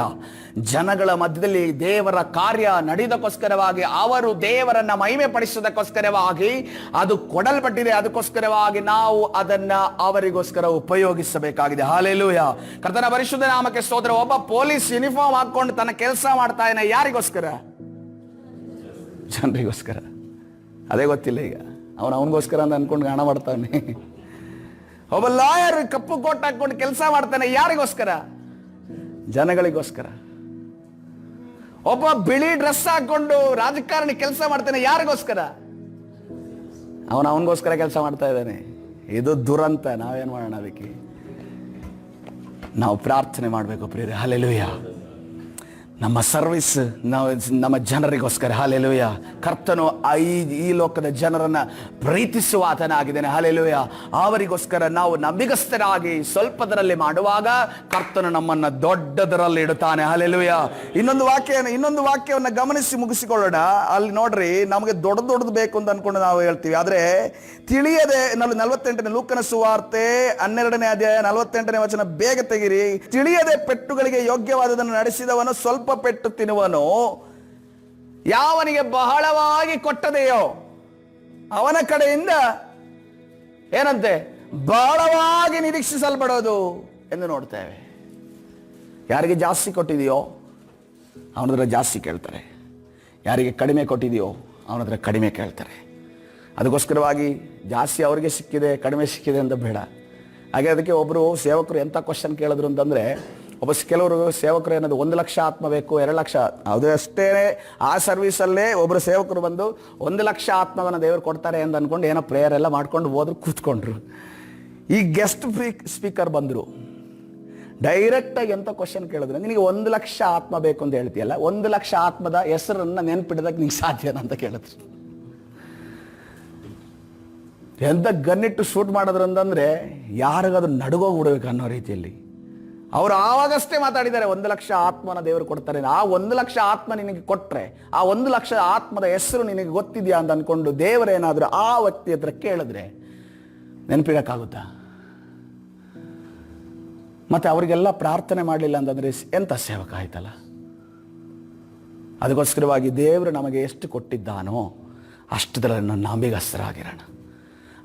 ಜನಗಳ ಮಧ್ಯದಲ್ಲಿ ದೇವರ ಕಾರ್ಯ ನಡೆಯೋದಕ್ಕೋಸ್ಕರವಾಗಿ, ಅವರು ದೇವರನ್ನ ಮಹಿಮೆ ಪಡಿಸೋದಕ್ಕೋಸ್ಕರವಾಗಿ ಅದು ಕೊಡಲ್ಪಟ್ಟಿದೆ. ಅದಕ್ಕೋಸ್ಕರವಾಗಿ ನಾವು ಅದನ್ನ ಅವರಿಗೋಸ್ಕರ ಉಪಯೋಗಿಸಬೇಕಾಗಿದೆ. ಹಲ್ಲೆಲೂಯ. ಕರ್ತನ ಪರಿಶುದ್ಧ ನಾಮಕ್ಕೆ ಸ್ತೋತ್ರ. ಒಬ್ಬ ಪೊಲೀಸ್ ಯೂನಿಫಾರ್ಮ್ ಹಾಕೊಂಡು ತನ್ನ ಕೆಲಸ ಮಾಡ್ತಾ ಇದ್ದಾನೆ, ಯಾರಿಗೋಸ್ಕರ? ಜನರಿಗೋಸ್ಕರ. ಅದೇ ಗೊತ್ತಿಲ್ಲ ಈಗ. ಅವನಿಗೋಸ್ಕರ ಅಂತ ಅನ್ಕೊಂಡು ಹಣ ಮಾಡ್ತಾನೆ. ಒಬ್ಬ ಲಾಯರ್ ಕಪ್ಪು ಕೋಟ್ ಹಾಕೊಂಡು ಕೆಲಸ ಮಾಡ್ತಾನೆ, ಯಾರಿಗೋಸ್ಕರ? ಜನಗಳಿಗೋಸ್ಕರ. ಒಬ್ಬ ಬಿಳಿ ಡ್ರೆಸ್ ಹಾಕೊಂಡು ರಾಜಕಾರಣಿ ಕೆಲಸ ಮಾಡ್ತಾನೆ, ಯಾರಿಗೋಸ್ಕರ? ಅವನಿಗೋಸ್ಕರ ಕೆಲಸ ಮಾಡ್ತಾ ಇದ್ದಾನೆ. ಇದು ದುರಂತ. ನಾವೇನ್ ಮಾಡೋಣ? ಅದಕ್ಕೆ ನಾವು ಪ್ರಾರ್ಥನೆ ಮಾಡಬೇಕು ಪ್ರಿಯರೇ. ಹಲ್ಲೆಲೂಯ. ನಮ್ಮ ಸರ್ವಿಸ್ ನಮ್ಮ ಜನರಿಗೋಸ್ಕರ. ಹಲ್ಲೆಲೂಯ. ಕರ್ತನು ಈ ಲೋಕದ ಜನರನ್ನ ಪ್ರೀತಿಸುವ ಆತನಾಗಿದ್ದಾನೆ. ಹಲ್ಲೆಲೂಯ. ಅವರಿಗೋಸ್ಕರ ನಾವು ನಂಬಿಗಸ್ತರಾಗಿ ಸ್ವಲ್ಪದರಲ್ಲಿ ಮಾಡುವಾಗ ಕರ್ತನು ನಮ್ಮನ್ನ ದೊಡ್ಡದರಲ್ಲಿ ಇಡುತ್ತಾನೆ. ಹಲ್ಲೆಲೂಯ. ಇನ್ನೊಂದು ವಾಕ್ಯವನ್ನು ಗಮನಿಸಿ ಮುಗಿಸಿಕೊಳ್ಳೋಣ. ಅಲ್ಲಿ ನೋಡ್ರಿ, ನಮಗೆ ದೊಡ್ಡದು ಬೇಕು ಅಂತ ಅನ್ಕೊಂಡು ನಾವು ಹೇಳ್ತೀವಿ, ಆದ್ರೆ ತಿಳಿಯದೆ 48ನೇ ಲೂಕನ ಸುವಾರ್ತೆ 12ನೇ ಅಧ್ಯಾಯ 48ನೇ ವಚನ ಬೇಗ ತೆಗಿರಿ. ತಿಳಿಯದೆ ಪೆಟ್ಟುಗಳಿಗೆ ಯೋಗ್ಯವಾದದನ್ನು ನಡೆಸಿದವನು ಸ್ವಲ್ಪ ಪೆಟ್ಟು ತಿನ್ನುವನು. ಯಾವನಿಗೆ ಬಹಳವಾಗಿ ಕೊಟ್ಟದೆಯೋ ಅವನ ಕಡೆಯಿಂದ ಏನಂತೆ? ಬಹಳವಾಗಿ ನಿರೀಕ್ಷಿಸಲ್ಪಡೋದು ಎಂದು ನೋಡ್ತೇವೆ. ಯಾರಿಗೆ ಜಾಸ್ತಿ ಕೊಟ್ಟಿದೆಯೋ ಅವನ ಹತ್ರ ಜಾಸ್ತಿ ಕೇಳ್ತಾರೆ, ಯಾರಿಗೆ ಕಡಿಮೆ ಕೊಟ್ಟಿದೆಯೋ ಅವನ ಹತ್ರ ಕಡಿಮೆ ಕೇಳ್ತಾರೆ. ಅದಕ್ಕೋಸ್ಕರವಾಗಿ ಜಾಸ್ತಿ ಅವ್ರಿಗೆ ಸಿಕ್ಕಿದೆ, ಕಡಿಮೆ ಸಿಕ್ಕಿದೆ ಅಂತ ಬೇಡ. ಹಾಗೆ ಅದಕ್ಕೆ ಒಬ್ಬರು ಸೇವಕರು ಎಂಥ ಕ್ವಶನ್ ಕೇಳಿದ್ರು ಅಂತಂದರೆ, ಕೆಲವರು ಸೇವಕರು ಏನದು 1 ಲಕ್ಷ ಆತ್ಮ ಬೇಕು, 2 ಲಕ್ಷ, ಅದು ಅಷ್ಟೇ. ಆ ಸರ್ವಿಸಲ್ಲೇ ಒಬ್ಬರು ಸೇವಕರು ಬಂದು 1 ಲಕ್ಷ ಆತ್ಮವನ್ನು ದೇವರು ಕೊಡ್ತಾರೆ ಅಂತ ಅಂದ್ಕೊಂಡು ಏನೋ ಪ್ರೇಯರ್ ಎಲ್ಲ ಮಾಡ್ಕೊಂಡು ಹೋದ್ರು, ಕೂತ್ಕೊಂಡ್ರು. ಈ ಗೆಸ್ಟ್ ಸ್ಪೀಕರ್ ಬಂದರು, ಡೈರೆಕ್ಟಾಗಿ ಎಂಥ ಕ್ವಶನ್ ಕೇಳಿದ್ರೆ, ನಿನಗೆ 1 ಲಕ್ಷ ಆತ್ಮ ಬೇಕು ಅಂತ ಹೇಳ್ತೀಯಲ್ಲ, 1 ಲಕ್ಷ ಆತ್ಮದ ಹೆಸರನ್ನು ನೆನ್ಪಿಡೋದಕ್ಕೆ ನಿಂಗೆ ಸಾಧ್ಯನಾ ಅಂತ ಕೇಳಿದ್ರು. ಎಂಥ ಗನ್ನಿಟ್ಟು ಶೂಟ್ ಮಾಡಿದ್ರು ಅಂತಂದರೆ ಯಾರಿಗಾದ್ರೂ ನಡುಗೋಗ್ಬಿಡ್ಬೇಕು ಅನ್ನೋ ರೀತಿಯಲ್ಲಿ ಅವರು ಆವಾಗಷ್ಟೇ ಮಾತಾಡಿದ್ದಾರೆ. 1 ಲಕ್ಷ ಆತ್ಮನ ದೇವರು ಕೊಡ್ತಾರೆ. ಆ 1 ಲಕ್ಷ ಆತ್ಮ ನಿನಗೆ ಕೊಟ್ಟರೆ ಆ 1 ಲಕ್ಷ ಆತ್ಮದ ಹೆಸರು ನಿನಗೆ ಗೊತ್ತಿದೆಯಾ ಅಂತ ಅಂದ್ಕೊಂಡು ದೇವರೇನಾದರೂ ಆ ವ್ಯಕ್ತಿ ಹತ್ರ ಕೇಳಿದ್ರೆ ನೆನಪಿಡಕ್ಕಾಗುತ್ತಾ? ಮತ್ತೆ ಅವರಿಗೆಲ್ಲ ಪ್ರಾರ್ಥನೆ ಮಾಡಲಿಲ್ಲ ಅಂತಂದರೆ ಎಂಥ ಸೇವಕ ಆಯ್ತಲ್ಲ. ಅದಕ್ಕೋಸ್ಕರವಾಗಿ ದೇವರು ನಮಗೆ ಎಷ್ಟು ಕೊಟ್ಟಿದ್ದಾನೋ ಅಷ್ಟರಲ್ಲಿ ನಂಬಿಗಸ್ತರಾಗಿರೋಣ.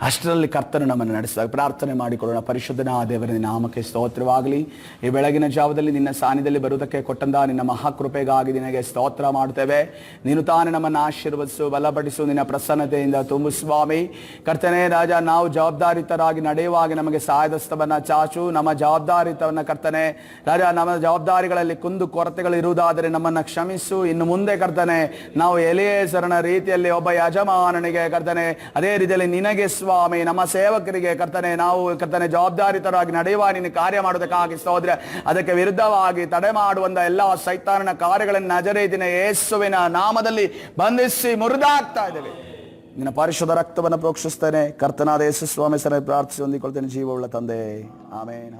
ಅಷ್ಟರಲ್ಲಿ ಕರ್ತನು ನಮ್ಮನ್ನು ನಡೆಸಿದಾಗ ಪ್ರಾರ್ಥನೆ ಮಾಡಿಕೊಳ್ಳೋಣ. ಪರಿಶುದ್ಧನ ದೇವರ ನಾಮಕ್ಕೆ ಸ್ತೋತ್ರವಾಗಲಿ. ಈ ಬೆಳಗಿನ ಜಾವದಲ್ಲಿ ನಿನ್ನ ಸಾನ್ನಿಧ್ಯದಲ್ಲಿ ಬರುವುದಕ್ಕೆ ಕೊಟ್ಟಂತ ನಿನ್ನ ಮಹಾಕೃಪೆಗಾಗಿ ನಿನಗೆ ಸ್ತೋತ್ರ ಮಾಡ್ತೇವೆ. ನೀನು ತಾನೇ ನಮ್ಮನ್ನು ಆಶೀರ್ವದಿಸು, ಬಲಪಡಿಸು, ನಿನ್ನ ಪ್ರಸನ್ನತೆಯಿಂದ ತುಂಬು ಸ್ವಾಮಿ. ಕರ್ತನೇ ರಾಜ, ನಾವು ಜವಾಬ್ದಾರಿತರಾಗಿ ನಡೆಯುವಾಗ ನಮಗೆ ಸಹಾಯದಸ್ತವನ್ನು ಚಾಚು. ನಮ್ಮ ಜವಾಬ್ದಾರಿತವನ್ನು ಕರ್ತನೆ ರಾಜ, ನಮ್ಮ ಜವಾಬ್ದಾರಿಗಳಲ್ಲಿ ಕುಂದು ಕೊರತೆಗಳು ಇರುವುದಾದರೆ ನಮ್ಮನ್ನು ಕ್ಷಮಿಸು. ಇನ್ನು ಮುಂದೆ ಕರ್ತನೆ ನಾವು ಎಲಿಯೇಸರನ ರೀತಿಯಲ್ಲಿ ಒಬ್ಬ ಯಜಮಾನನಿಗೆ ಕರ್ತನೆ ಅದೇ ರೀತಿಯಲ್ಲಿ ನಿನಗೆ ಸ್ವಾಮಿ. ನಮ್ಮ ಸೇವಕರಿಗೆ ಕರ್ತನೆ, ನಾವು ಕರ್ತನೆ ಜವಾಬ್ದಾರಿತರಾಗಿ ನಡೆಯುವ ನಿನ್ನ ಕಾರ್ಯ ಮಾಡೋದಕ್ಕಾಗಿ ಸ್ತೋತ್ರ. ಅದಕ್ಕೆ ವಿರುದ್ಧವಾಗಿ ತಡೆ ಮಾಡುವಂತ ಎಲ್ಲ ಸೈತಾನನ ಕಾರ್ಯಗಳನ್ನು ನಜರೇತಿನ ಯೇಸುವಿನ ನಾಮದಲ್ಲಿ ಬಂಧಿಸಿ ಮುರಿದಾಗ್ತಾ ಇದ್ದೇವೆ. ನಿನ್ನ ಪರಿಶುದ್ಧ ರಕ್ತವನ್ನು ಪ್ರೋಕ್ಷಿಸ್ತೇನೆ. ಕರ್ತನಾದ ಯೇಸು ಸ್ವಾಮಿ ಸರ ಪ್ರಾರ್ಥಿಸಿ ಹೊಂದಿಕೊಳ್ತೇನೆ, ಜೀವವುಳ್ಳ ತಂದೆ. ಆಮೇನ್.